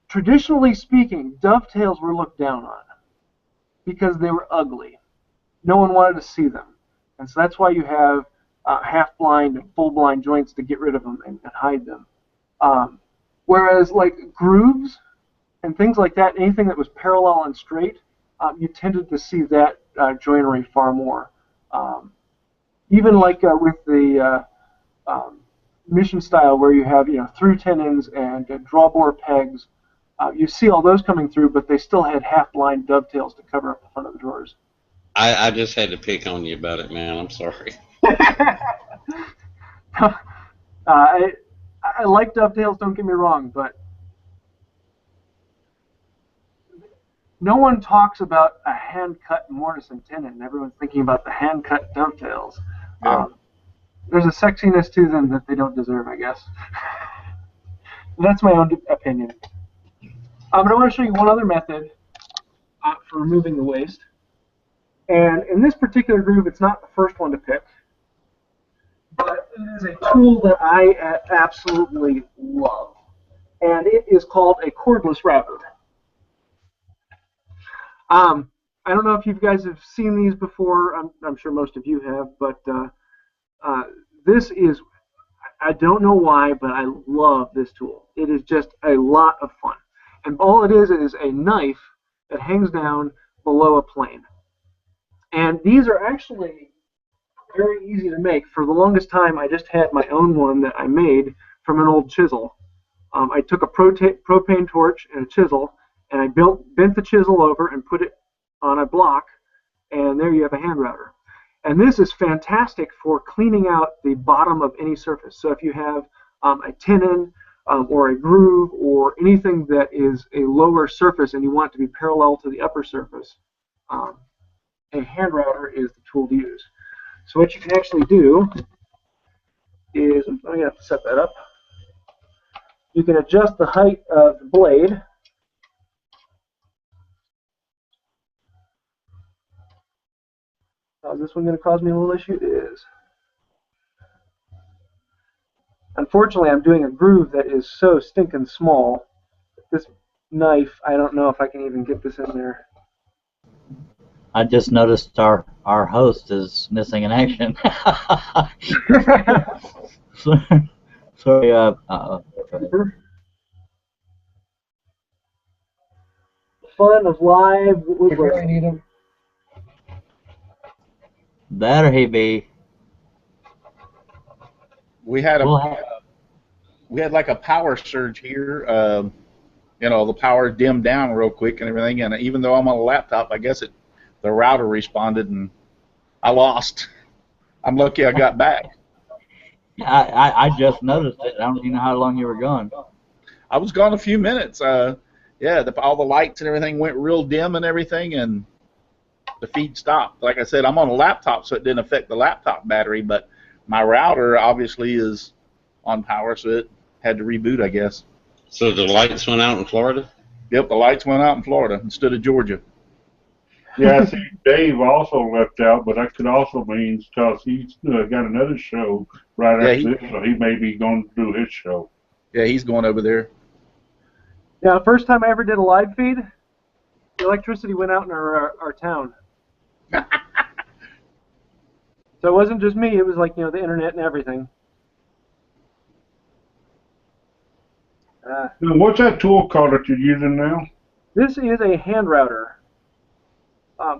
traditionally speaking, dovetails were looked down on because they were ugly. No one wanted to see them. And so that's why you have half-blind and full-blind joints to get rid of them and hide them. Whereas like grooves and things like that, anything that was parallel and straight, you tended to see that joinery far more. Even like with the mission style where you have through tenons and drawbore pegs, you see all those coming through, but they still had half-blind dovetails to cover up the front of the drawers. I just had to pick on you about it, man. I'm sorry. I like dovetails, don't get me wrong, but no one talks about a hand-cut mortise and tenon. Everyone's thinking about the hand-cut dovetails. Yeah. There's a sexiness to them that they don't deserve, I guess. That's my own opinion. But I want to show you one other method for removing the waste. And in this particular groove, it's not the first one to pick, but it is a tool that I absolutely love. And it is called a cordless router. I don't know if you guys have seen these before. I'm sure most of you have, but this is, I don't know why, but I love this tool. It is just a lot of fun. And all it is a knife that hangs down below a plane. And these are actually very easy to make. For the longest time, I just had my own one that I made from an old chisel. I took a propane torch and a chisel, and I bent the chisel over and put it on a block, and there you have a hand router. And this is fantastic for cleaning out the bottom of any surface. So if you have a tenon or a groove, or anything that is a lower surface and you want it to be parallel to the upper surface, a hand router is the tool to use. So what you can actually do is, I'm going to have to set that up. You can adjust the height of the blade. Is this one going to cause me a little issue? It is. Unfortunately, I'm doing a groove that is so stinking small. This knife, I don't know if I can even get this in there. I just noticed our host is missing in action. Sorry. Fun of live You really woodworking. need them. Better he be. We had We'll we had like a power surge here. You know, the power dimmed down real quick and everything. And even though I'm on a laptop, I guess the router responded and I lost. I'm lucky I got back. I just noticed it. I don't even know how long you were gone. I was gone a few minutes. Yeah, all the lights and everything went real dim and everything, and the feed stopped. Like I said, I'm on a laptop, so it didn't affect the laptop battery, but my router obviously is on power, so it had to reboot, I guess. So the lights went out in Florida? Yep, the lights went out in Florida instead of Georgia. Yeah, see, Dave also left out, but that could also mean because he's got another show right after this, so he may be going to do his show. Yeah, he's going over there. Yeah, the first time I ever did a live feed, the electricity went out in our town. So it wasn't just me, it was like, you know, the internet and everything. Now, what's that tool called that you're using now? This is a hand router.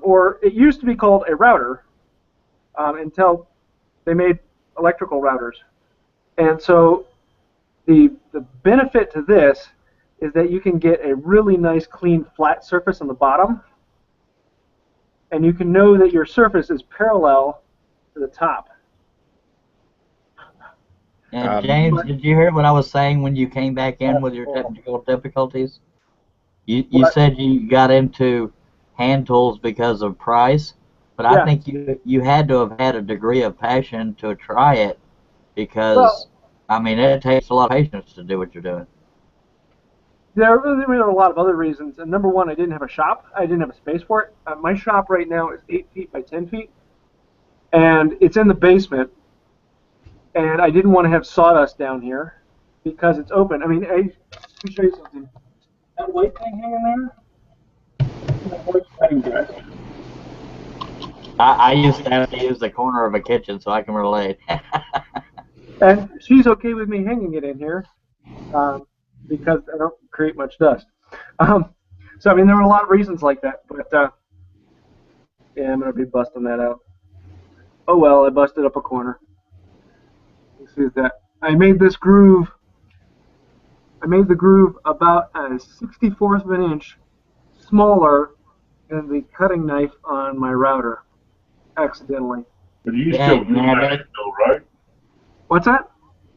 Or it used to be called a router until they made electrical routers. And so the benefit to this is that you can get a really nice clean flat surface on the bottom, and you can know that your surface is parallel to the top. And James, did you hear what I was saying when you came back in with your technical difficulties? You said you got into hand tools because of price, but I think you had to have had a degree of passion to try it, because I mean, it takes a lot of patience to do what you're doing. There are a lot of other reasons. And number one, I didn't have a shop. I didn't have a space for it. My shop right now is 8 feet by 10 feet, and it's in the basement. And I didn't want to have sawdust down here because it's open. I mean, let me show you something. That white thing hanging there? I used to have to use the corner of a kitchen, so I can relate. And she's okay with me hanging it in here because I don't create much dust. So, I mean, there were a lot of reasons like that. But, yeah, I'm going to be busting that out. Oh, well, I busted up a corner. This is that. I made this groove. I made the groove about a 64th of an inch smaller than the cutting knife on my router, accidentally. But you still glue that in, though, right? What's that?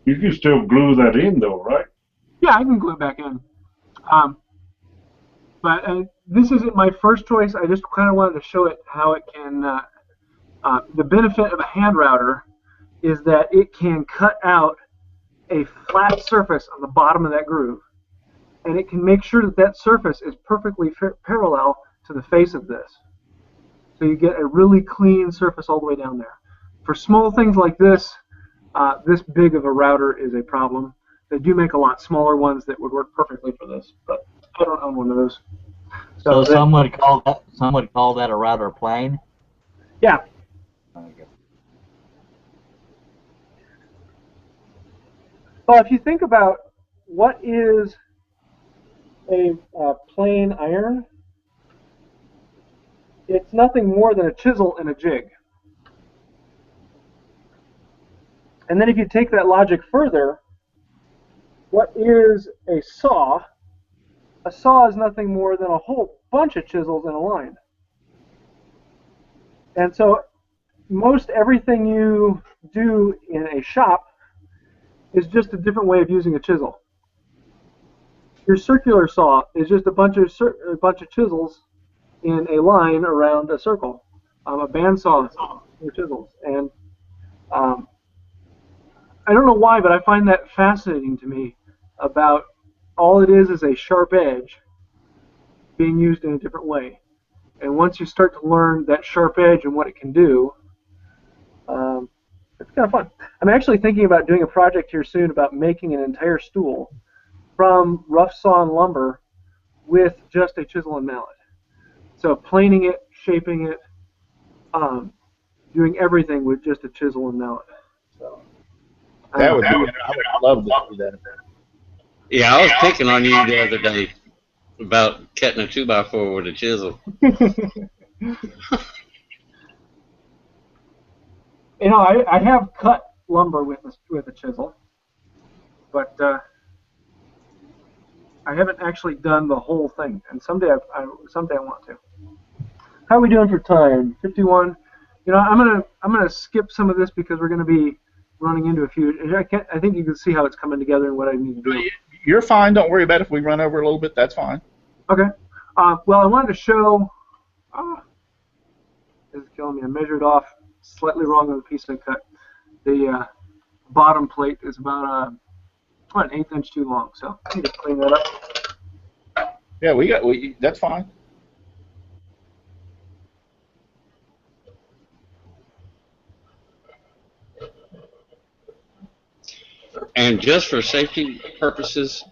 You can still glue that in, though, right? Yeah, I can glue it back in. But this isn't my first choice. I just kind of wanted to show it how it can. The benefit of a hand router is that it can cut out a flat surface on the bottom of that groove, and it can make sure that that surface is perfectly parallel to the face of this. So you get a really clean surface all the way down there. For small things like this, this big of a router is a problem. They do make a lot smaller ones that would work perfectly for this, but I don't own one of those. So some would call that a router plane? Yeah. Well, if you think about what is a plain iron, it's nothing more than a chisel and a jig. And then if you take that logic further, what is a saw? A saw is nothing more than a whole bunch of chisels in a line. And so most everything you do in a shop is just a different way of using a chisel. Your circular saw is just a bunch of chisels in a line around a circle. A bandsaw with chisels, and I don't know why, but I find that fascinating to me. About all it is a sharp edge being used in a different way. And once you start to learn that sharp edge and what it can do, it's kind of fun. I'm actually thinking about doing a project here soon about making an entire stool from rough sawn lumber with just a chisel and mallet. So planing it, shaping it, doing everything with just a chisel and mallet. So That would be. I would love to do that. Yeah, I was picking on you the other day about cutting a 2x4 with a chisel. You know, I have cut lumber with a chisel, but I haven't actually done the whole thing. And someday I want to. How are we doing for time? 51. You know, I'm gonna skip some of this because we're gonna be running into a few. I think you can see how it's coming together and what I need to do. You're fine. Don't worry about it. If we run over a little bit, that's fine. Okay. Well, I wanted to show. This is killing me. I measured off slightly wrong on the piece I cut. The bottom plate is about an 1/8 inch too long, so I need to clean that up. Yeah, that's fine. And just for safety purposes,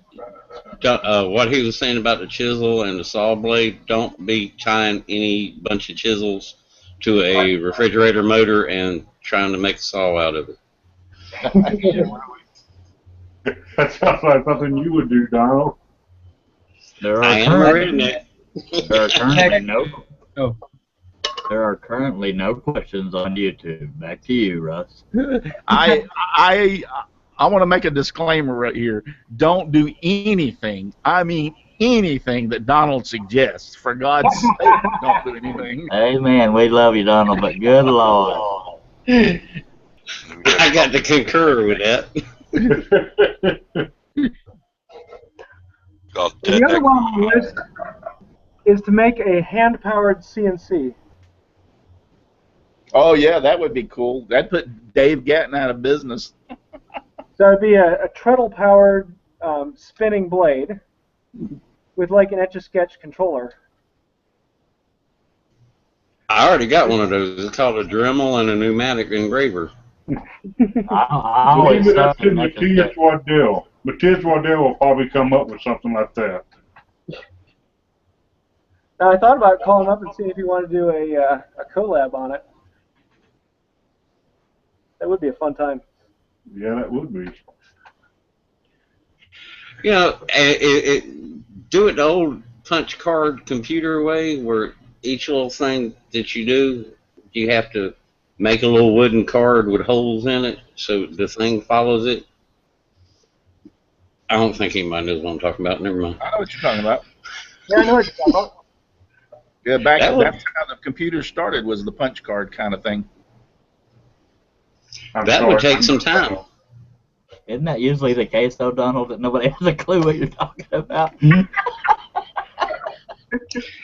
what he was saying about the chisel and the saw blade, don't be tying any bunch of chisels to a refrigerator motor and trying to make a saw out of it. That sounds like something you would do, Donald. I am a redneck. There are currently no questions on YouTube. Back to you, Russ. I want to make a disclaimer right here. Don't do anything, I mean anything, that Donald suggests. For God's sake, don't do anything. Amen. We love you, Donald, but good Lord. I got to concur with that. The other one on the list is to make a hand-powered CNC. Oh, yeah, that would be cool. That'd put Dave Gatton out of business. So it'd be a treadle-powered spinning blade with like an Etch-a-Sketch controller. I already got one of those. It's called a Dremel and a pneumatic engraver. Leave it up to Matthias Waddell. Matthias Waddell will probably come up with something like that. Now, I thought about calling up and seeing if you want to do a collab on it. That would be a fun time. Yeah, that would be. You know, do it the old punch card computer way, where each little thing that you do, you have to make a little wooden card with holes in it so the thing follows it. I don't think anybody knows what I'm talking about. Never mind. I know what you're talking about. Yeah, I know what you're talking about. Yeah, that's how the computer started, was the punch card kind of thing. That would take some time. Isn't that usually the case, though, Donald, that nobody has a clue what you're talking about?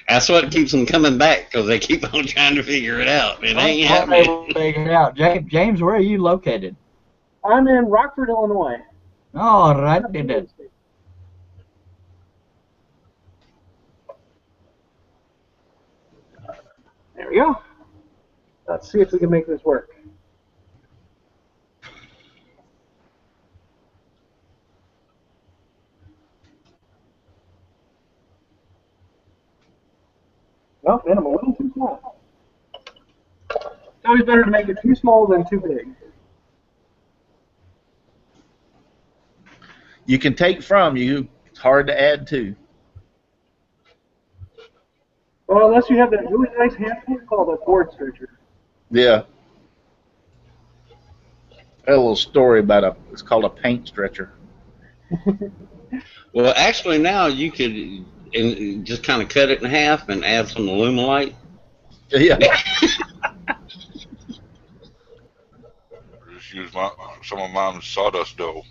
That's what keeps them coming back, because they keep on trying to figure it out. It ain't happening. Figure it out. James, where are you located? I'm in Rockford, Illinois. Oh, right then. There we go. Let's see if we can make this work. Well, then I'm a little too small. It's always better to make it too small than too big. You can take from you. It's hard to add to. Well, unless you have that really nice hand tool called a board stretcher. Yeah. I had a little story about it's called a paint stretcher. Well, actually, now you could just kind of cut it in half and add some Alumilite. Yeah. Just use some of Mom's sawdust dough.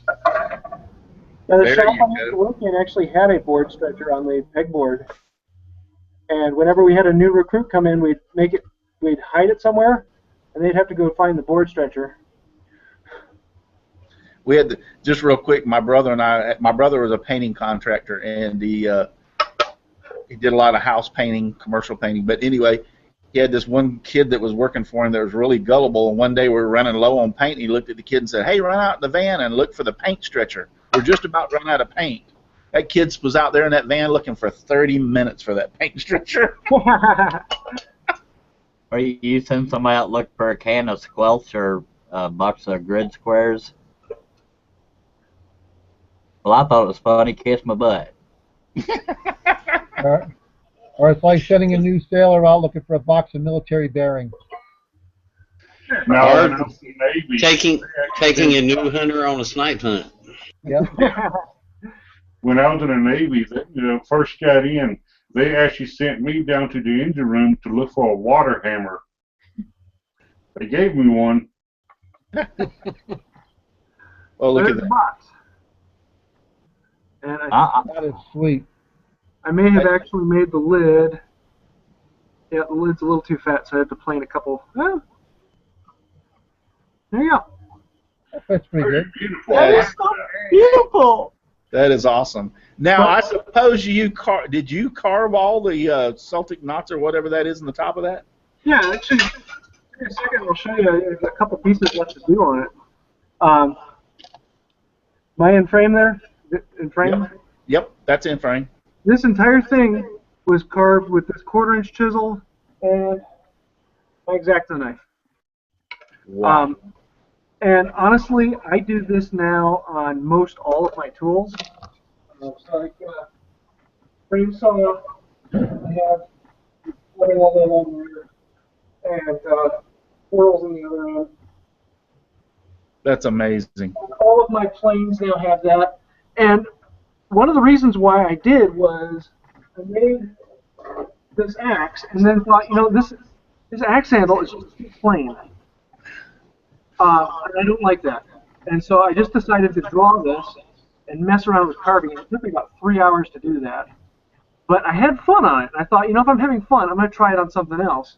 Now, the There shop you I used to go. work in actually had a board stretcher on the pegboard, and whenever we had a new recruit come in, we'd hide it somewhere, and they'd have to go find the board stretcher. We had just real quick. My brother was a painting contractor, and he did a lot of house painting, commercial painting. But anyway, he had this one kid that was working for him that was really gullible. And one day we were running low on paint, and he looked at the kid and said, "Hey, run out in the van and look for the paint stretcher. We're just about run out of paint." That kid was out there in that van looking for 30 minutes for that paint stretcher. Or you send somebody out look for a can of squelch or a box of grid squares. Well, I thought it was funny. Kiss my butt. Or it's like sending a new sailor out looking for a box of military bearings. Now, Or when I was in the Navy, taking a new hunter on a snipe hunt. Yep. when I was in the Navy, first got in, they actually sent me down to the engine room to look for a water hammer. They gave me one. Oh, look at There's the that. box. And That is sweet. I may have actually made the lid. Yeah, the lid's a little too fat, so I had to plane a couple. There you go. That's pretty good. Beautiful. That is Beautiful. That is awesome. Now, I suppose did you carve all the Celtic knots or whatever that is in the top of that? Yeah, actually, in a second I'll show you. There's a couple pieces left to do on it. My in frame there? In frame? Yep, that's in frame. This entire thing was carved with this 1/4-inch chisel and my X-Acto knife. Wow. And honestly, I do this now on most all of my tools. So like frame saw, I have letting all that on there, and whirls in the other end. That's amazing. All of my planes now have that. And one of the reasons why I did was I made this axe and then thought, this axe handle is just too plain. And I don't like that. And so I just decided to draw this and mess around with carving. It took me about 3 hours to do that. But I had fun on it. And I thought, if I'm having fun, I'm going to try it on something else.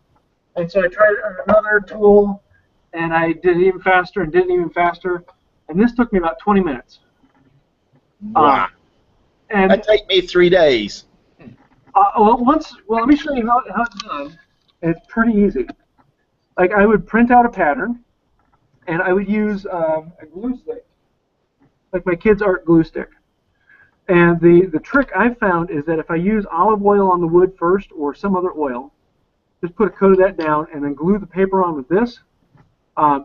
And so I tried it on another tool, and I did it even faster and did it even faster. And this took me about 20 minutes. Wow. And That'd take me 3 days. let me show you how it's done. It's pretty easy. Like, I would print out a pattern, and I would use a glue stick, like my kid's art glue stick. And the trick I've found is that if I use olive oil on the wood first or some other oil, just put a coat of that down and then glue the paper on with this,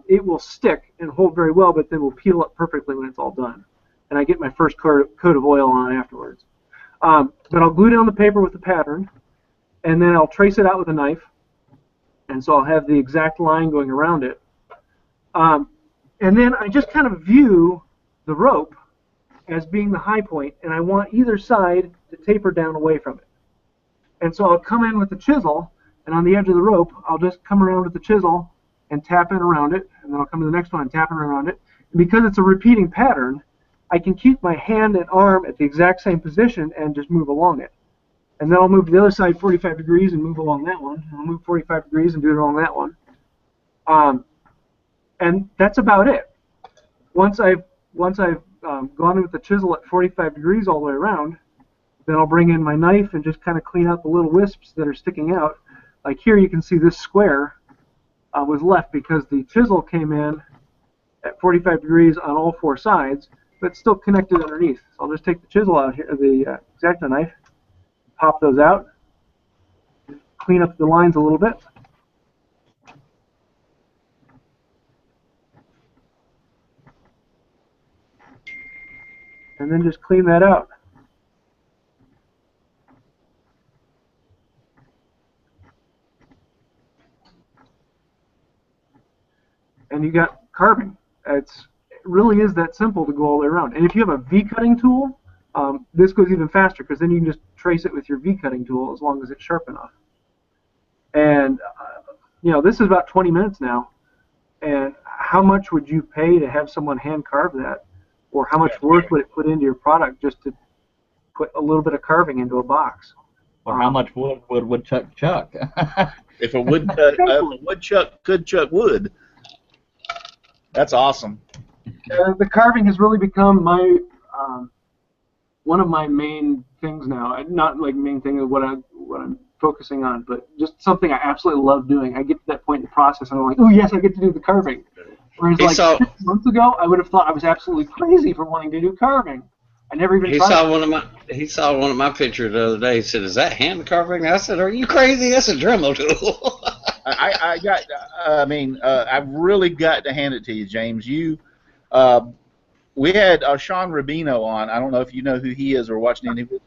it will stick and hold very well, but then will peel up perfectly when it's all done. And I get my first coat of oil on afterwards. But I'll glue down the paper with the pattern, and then I'll trace it out with a knife, and so I'll have the exact line going around it. And then I just kind of view the rope as being the high point, and I want either side to taper down away from it. And so I'll come in with the chisel, and on the edge of the rope, I'll just come around with the chisel and tap in around it, and then I'll come to the next one and tap in around it. And because it's a repeating pattern, I can keep my hand and arm at the exact same position and just move along it. And then I'll move to the other side 45 degrees and move along that one. And I'll move 45 degrees and do it along that one. And that's about it. Once I've gone in with the chisel at 45 degrees all the way around, then I'll bring in my knife and just kind of clean out the little wisps that are sticking out. Like here you can see this square was left because the chisel came in at 45 degrees on all 4 sides, but still connected underneath. So I'll just take the chisel out here, the X-Acto knife, pop those out, clean up the lines a little bit. And then just clean that out. And you got carving. It really is that simple to go all the way around. And if you have a V-cutting tool, this goes even faster because then you can just trace it with your V-cutting tool as long as it's sharp enough. And this is about 20 minutes now. And how much would you pay to have someone hand carve that? Or how much work would it put into your product just to put a little bit of carving into a box? Or how much wood would woodchuck chuck? If a woodchuck could chuck wood, that's awesome. The carving has really become my one of my main things now. Not like main thing of what I'm focusing on, but just something I absolutely love doing. I get to that point in the process, and I'm like, oh yes, I get to do the carving. Whereas like 6 months ago, I would have thought I was absolutely crazy for wanting to do carving. I never even tried. He saw one of my pictures the other day. He said, "Is that hand carving?" I said, "Are you crazy? That's a Dremel tool." I've really got to hand it to you, James. We had Sean Rubino on. I don't know if you know who he is or watched any of it.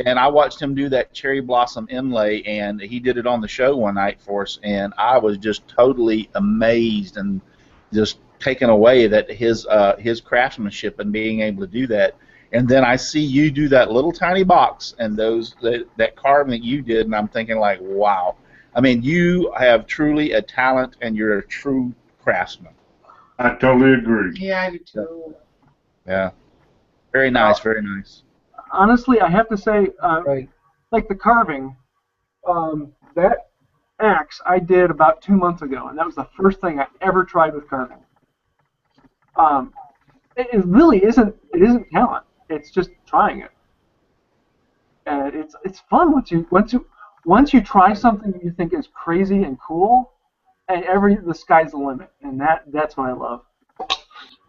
And I watched him do that cherry blossom inlay, and he did it on the show one night for us, and I was just totally amazed and just taken away that his craftsmanship and being able to do that. And then I see you do that little tiny box and that carving that you did, and I'm thinking like, wow. I mean, you have truly a talent, and you're a true craftsman. I totally agree. Yeah, I do too. Yeah. Very nice, very nice. Honestly, I have to say, like the carving, that axe I did about 2 months ago, and that was the first thing I ever tried with carving. It really isn't talent. It's just trying it, and it's fun once you try something that you think is crazy and cool, and the sky's the limit, and that's what I love.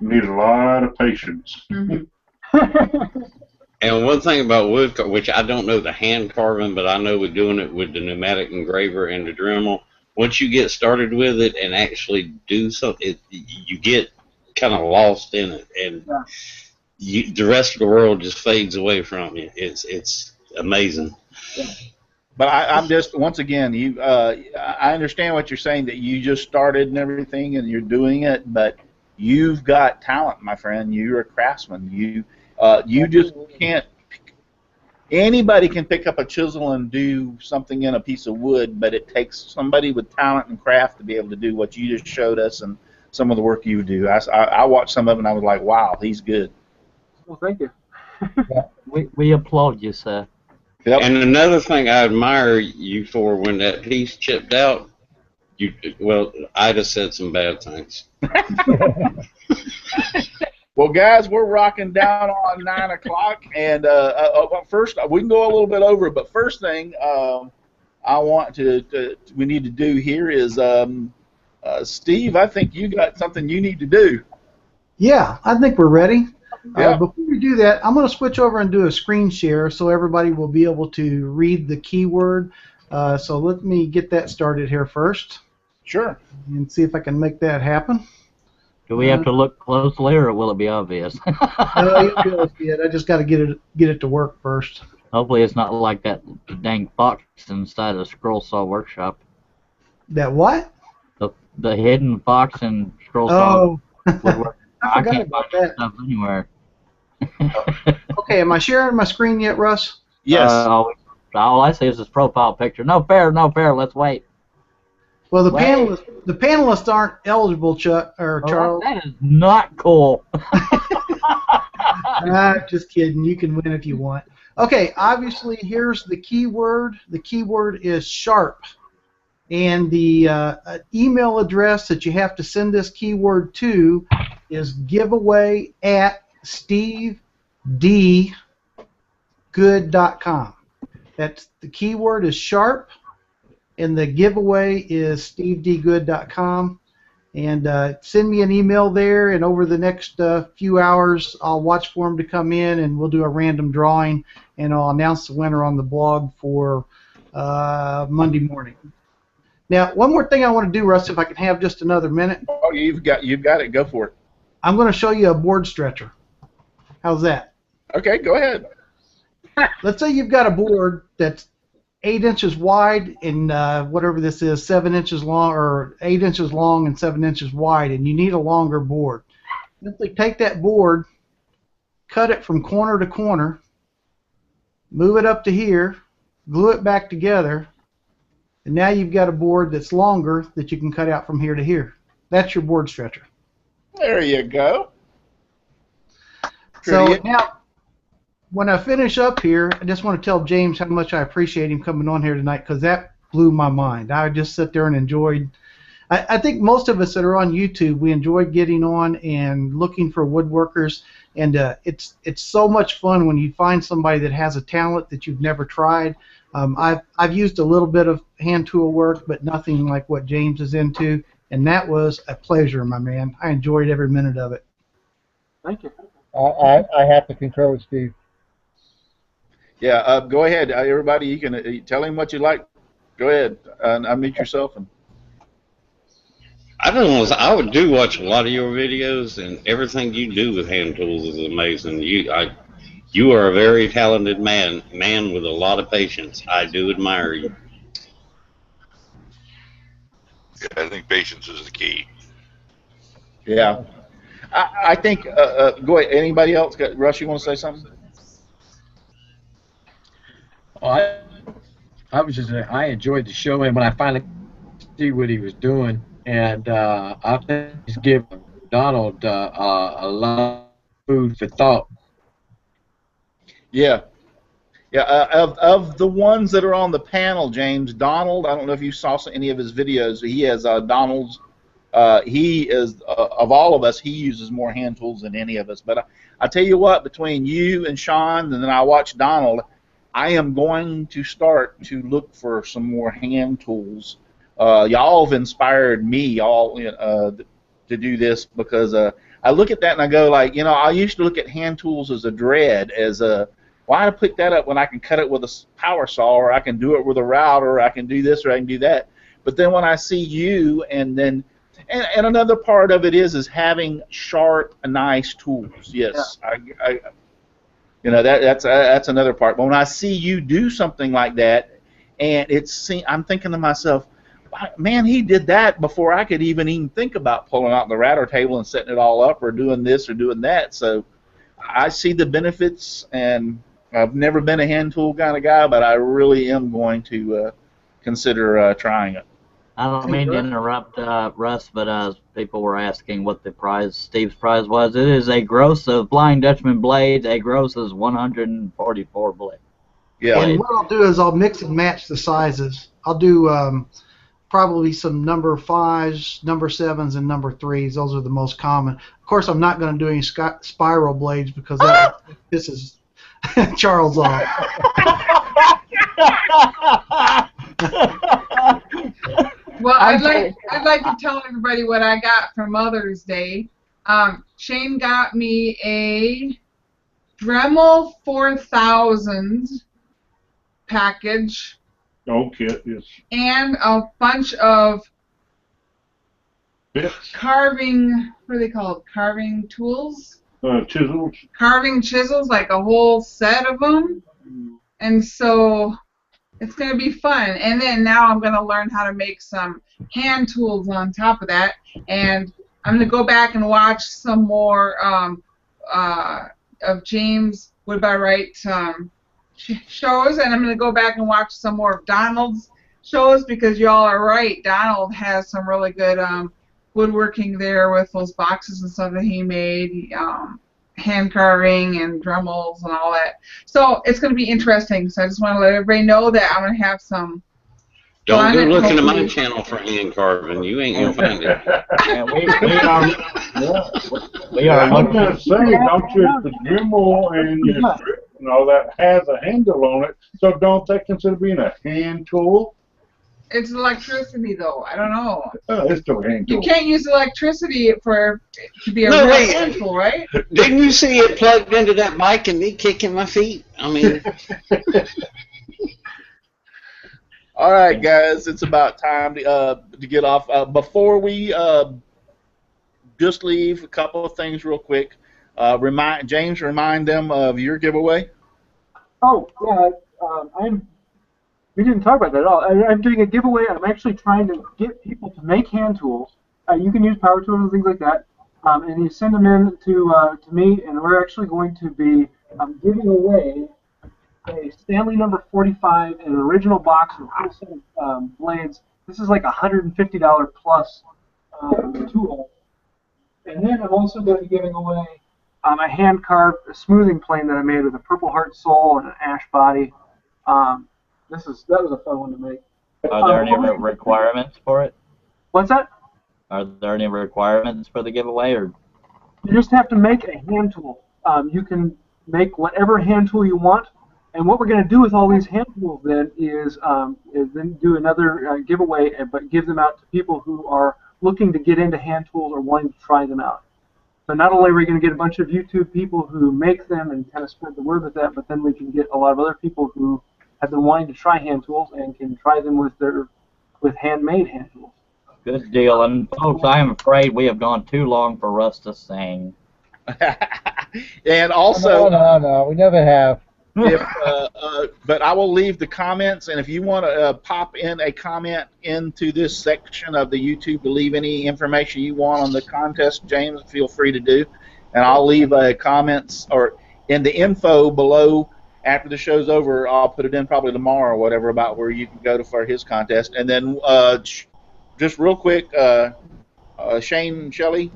You need a lot of patience. Mm-hmm. And one thing about wood, which I don't know the hand carving, but I know with doing it with the pneumatic engraver and the Dremel, once you get started with it and actually do something, you get kind of lost in it, and the rest of the world just fades away from you. It's amazing. Yeah. But I'm just, once again, I understand what you're saying, that you just started and everything and you're doing it, but you've got talent, my friend. You're a craftsman. You just can't. Anybody can pick up a chisel and do something in a piece of wood, but it takes somebody with talent and craft to be able to do what you just showed us and some of the work you do. I watched some of it and I was like, wow, he's good. Well, thank you. we applaud you, sir. Yep. And another thing I admire you for, when that piece chipped out, Ida said some bad things. Well, guys, we're rocking down on 9 o'clock, and first we can go a little bit over, but first thing we need to do here is, Steve, I think you got something you need to do. Yeah, I think we're ready. Yeah. Before we do that, I'm going to switch over and do a screen share so everybody will be able to read the keyword. So let me get that started here first. Sure. And see if I can make that happen. Do we have to look closely, or will it be obvious? No, you'll be able to see it. I just got to get it to work first. Hopefully it's not like that dang fox inside of Scroll Saw Workshop. That what? The hidden fox in Scroll Saw. Oh, I forgot about that. Stuff anywhere. Okay, am I sharing my screen yet, Russ? Yes. All I see is his profile picture. No fair, let's wait. Well, the panelists aren't eligible, Chuck or Charles. That is not cool. Just kidding. You can win if you want. Okay, obviously, here's the keyword. The keyword is sharp. And the email address that you have to send this keyword to is giveaway@stevedgood.com. That's the keyword is sharp, and the giveaway is stevedgood.com. And send me an email there, and over the next few hours, I'll watch for them to come in, and we'll do a random drawing, and I'll announce the winner on the blog for Monday morning. Now, one more thing I want to do, Russ, if I can have just another minute. Oh, you've got it. Go for it. I'm going to show you a board stretcher. How's that? Okay, go ahead. Let's say you've got a board that's 8 inches wide and whatever this is, 7 inches long, or 8 inches long and 7 inches wide, and you need a longer board. Simply take that board, cut it from corner to corner, move it up to here, glue it back together, and now you've got a board that's longer that you can cut out from here to here. That's your board stretcher. There you go. So now, when I finish up here, I just want to tell James how much I appreciate him coming on here tonight, because that blew my mind. I just sit there and enjoyed. I think most of us that are on YouTube, we enjoy getting on and looking for woodworkers, and it's so much fun when you find somebody that has a talent that you've never tried. I've used a little bit of hand tool work, but nothing like what James is into, and that was a pleasure, my man. I enjoyed every minute of it. Thank you. I have to concur with Steve. Yeah, go ahead, everybody. You can tell him what you like. Go ahead, unmute yourself. And I don't know. I would do watch a lot of your videos, and everything you do with hand tools is amazing. You are a very talented man with a lot of patience. I do admire you. Yeah, I think patience is the key. yeah, I think. Go ahead. Anybody else? Russ, you want to say something? Well, I was just I enjoyed the show, and when I finally see what he was doing, and I think he's given Donald a lot of food for thought. Yeah. Yeah, of the ones that are on the panel, James, Donald, I don't know if you saw any of his videos. He has Donald's, he is, of all of us, he uses more hand tools than any of us. But I tell you what, between you and Sean, and then I watch Donald, I am going to start to look for some more hand tools. Y'all have inspired me all to do this, because I look at that and I go like, I used to look at hand tools as a dread, as a, why to pick that up when I can cut it with a power saw, or I can do it with a router, or I can do this, or I can do that. But then when I see you, and another part of it is having sharp, nice tools. Yes, yeah. That's another part. But when I see you do something like that, and I'm thinking to myself, man, he did that before I could even think about pulling out the router table and setting it all up, or doing this or doing that. So I see the benefits, and I've never been a hand tool kind of guy, but I really am going to consider trying it. I don't mean to interrupt Russ, but people were asking what the prize, Steve's prize was. It is a gross of Flying Dutchman blades. A gross is 144 blades. Yeah. And what I'll do is I'll mix and match the sizes. I'll do probably some number 5s, number 7s, and number 3s. Those are the most common. Of course, I'm not going to do any spiral blades, because that pisses Charles off. Well, I'd like to tell everybody what I got for Mother's Day. Shane got me a Dremel 4000 package. Okay, yes. And a bunch of bits, carving, what are they called? Carving tools? Chisels. Carving chisels, like a whole set of them. And so it's going to be fun. And then now I'm going to learn how to make some hand tools on top of that. And I'm going to go back and watch some more of James WoodByWright shows, and I'm going to go back and watch some more of Donald's shows, because y'all are right. Donald has some really good woodworking there with those boxes and stuff that he made, hand carving and Dremels and all that. So it's going to be interesting. So I just want to let everybody know that I'm going to have some. Don't go looking at my channel for hand carving. You ain't gonna find it. And we are I'm just saying, don't you, the Dremel and your strip and all that has a handle on it, so don't that consider being a hand tool? It's electricity, though. I don't know. It's still a hand tool. You can't use electricity to be a real hand tool, right? Didn't you see it plugged into that mic and me kicking my feet? I mean. All right, guys, it's about time to get off. Before we just leave, a couple of things real quick. James, remind them of your giveaway. Oh, yeah, we didn't talk about that at all. I'm doing a giveaway. I'm actually trying to get people to make hand tools. You can use power tools and things like that, and you send them in to me, and we're actually going to be giving away a Stanley number 45, an original box with a full set of blades. This is like $150 plus tool. And then I'm also going to be giving away a hand-carved smoothing plane that I made with a Purple Heart sole and an ash body. That was a fun one to make. Are there any requirements for it? What's that? Are there any requirements for the giveaway, or? You just have to make a hand tool. You can make whatever hand tool you want, and what we're going to do with all these hand tools then is then do another giveaway, but give them out to people who are looking to get into hand tools or wanting to try them out. So not only are we going to get a bunch of YouTube people who make them and kind of spread the word with that, but then we can get a lot of other people who have been wanting to try hand tools and can try them with handmade hand tools. Good deal. And folks, I am afraid we have gone too long for Russ to sing. And also, no, we never have. But I will leave the comments, and if you want to pop in a comment into this section of the YouTube to leave any information you want on the contest, James, feel free to do. And I'll leave comments or in the info below after the show's over. I'll put it in probably tomorrow or whatever about where you can go for his contest. And then just real quick, Shane Shelley.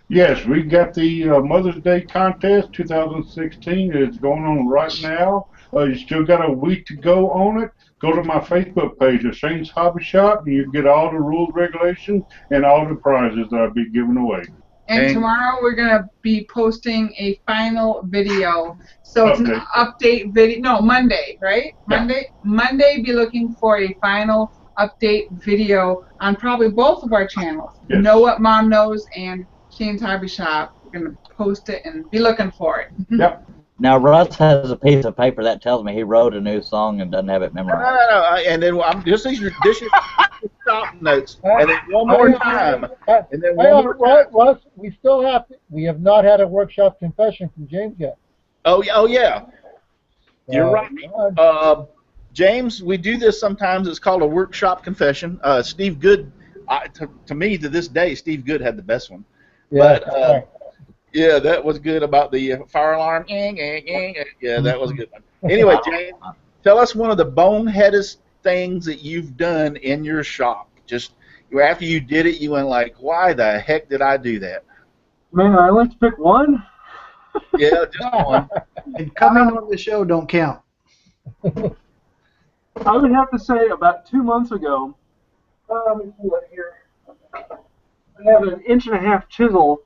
Yes, we got the Mother's Day contest 2016. It's going on right now. You still got a week to go on it. Go to my Facebook page at Shane's Hobby Shop, and you get all the rules, regulations, and all the prizes that I'll be giving away. And tomorrow we're going to be posting a final video. So it's an update video. No, Monday, right? Yeah. Monday, be looking for a final update video on probably both of our channels. Yes. Know What Mom Knows and Shane's Hobby Shop. We're going to post it and be looking for it. Yep. Now, Russ has a piece of paper that tells me he wrote a new song and doesn't have it memorized. No. And then this is your stop notes. And then one more time. And then one more time. Russ, we have not had a workshop confession from James yet. Oh yeah. You're right. James, we do this sometimes. It's called a workshop confession. Steve Good, to me, to this day, Steve Good had the best one. Yeah, But yeah, that was good about the fire alarm. Yeah, that was a good one. Anyway, James, tell us one of the boneheadest things that you've done in your shop. Just after you did it, you went like, "Why the heck did I do that?" Man, I like to pick one. Yeah, just one. And coming on the show don't count. I would have to say about 2 months ago. Let me pull it here. I have an 1.5-inch chisel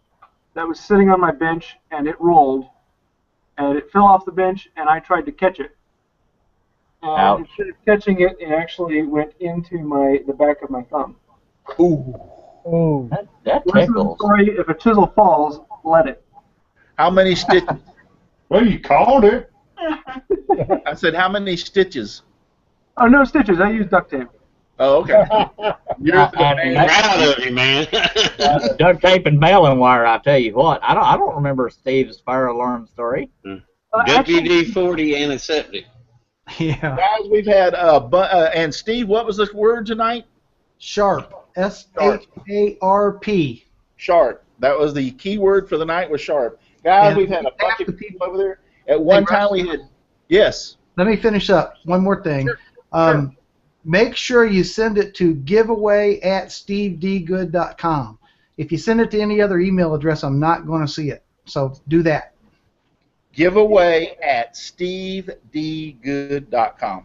that was sitting on my bench, and it rolled, and it fell off the bench, and I tried to catch it. And instead of catching it, it actually went into the back of my thumb. Ooh. That tickles. Sorry, if a chisel falls, let it. How many stitches? Well, you called it. I said, how many stitches? Oh, no stitches. I used duct tape. Oh, okay. You're Proud of you, man. Duct tape and baling wire, I tell you what. I don't remember Steve's fire alarm story. WD-40 antiseptic. Yeah. Guys, we've had and Steve, what was this word tonight? Sharp. S-H-A-R-P. Sharp. That was the key word for the night, was sharp. Guys, And we've had a bunch of people over there. At one time we had, yes. Let me finish up. One more thing. Sure. Make sure you send it to giveaway@stevedgood.com. If you send it to any other email address, I'm not going to see it. So do that. Giveaway@stevedgood.com.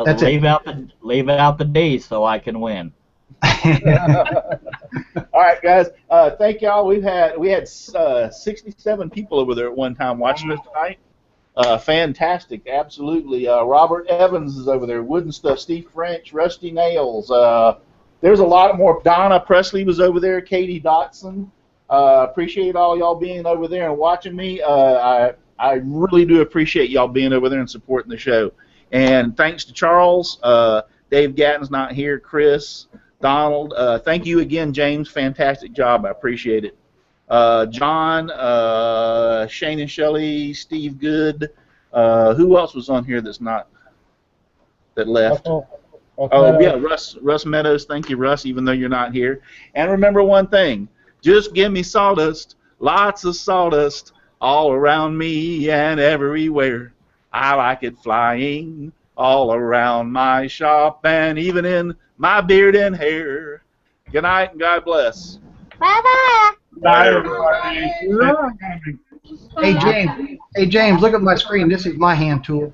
That's leave out the D so I can win. All right, guys. Thank y'all. We had 67 people over there at one time watching us tonight. Fantastic, absolutely. Robert Evans is over there. Wooden Stuff. Steve French. Rusty Nails. There's a lot more. Donna Presley was over there. Katie Dotson. Appreciate all y'all being over there and watching me. I really do appreciate y'all being over there and supporting the show. And thanks to Charles. Dave Gatton's not here. Chris. Donald. Thank you again, James. Fantastic job. I appreciate it. John, Shane and Shelley, Steve Good. Who else was on here that left? Oh, yeah, Russ Meadows. Thank you, Russ, even though you're not here. And remember one thing. Just give me sawdust, lots of sawdust, all around me and everywhere. I like it flying all around my shop and even in my beard and hair. Good night and God bless. Bye, everybody. Hey James, look at my screen. This is my hand tool.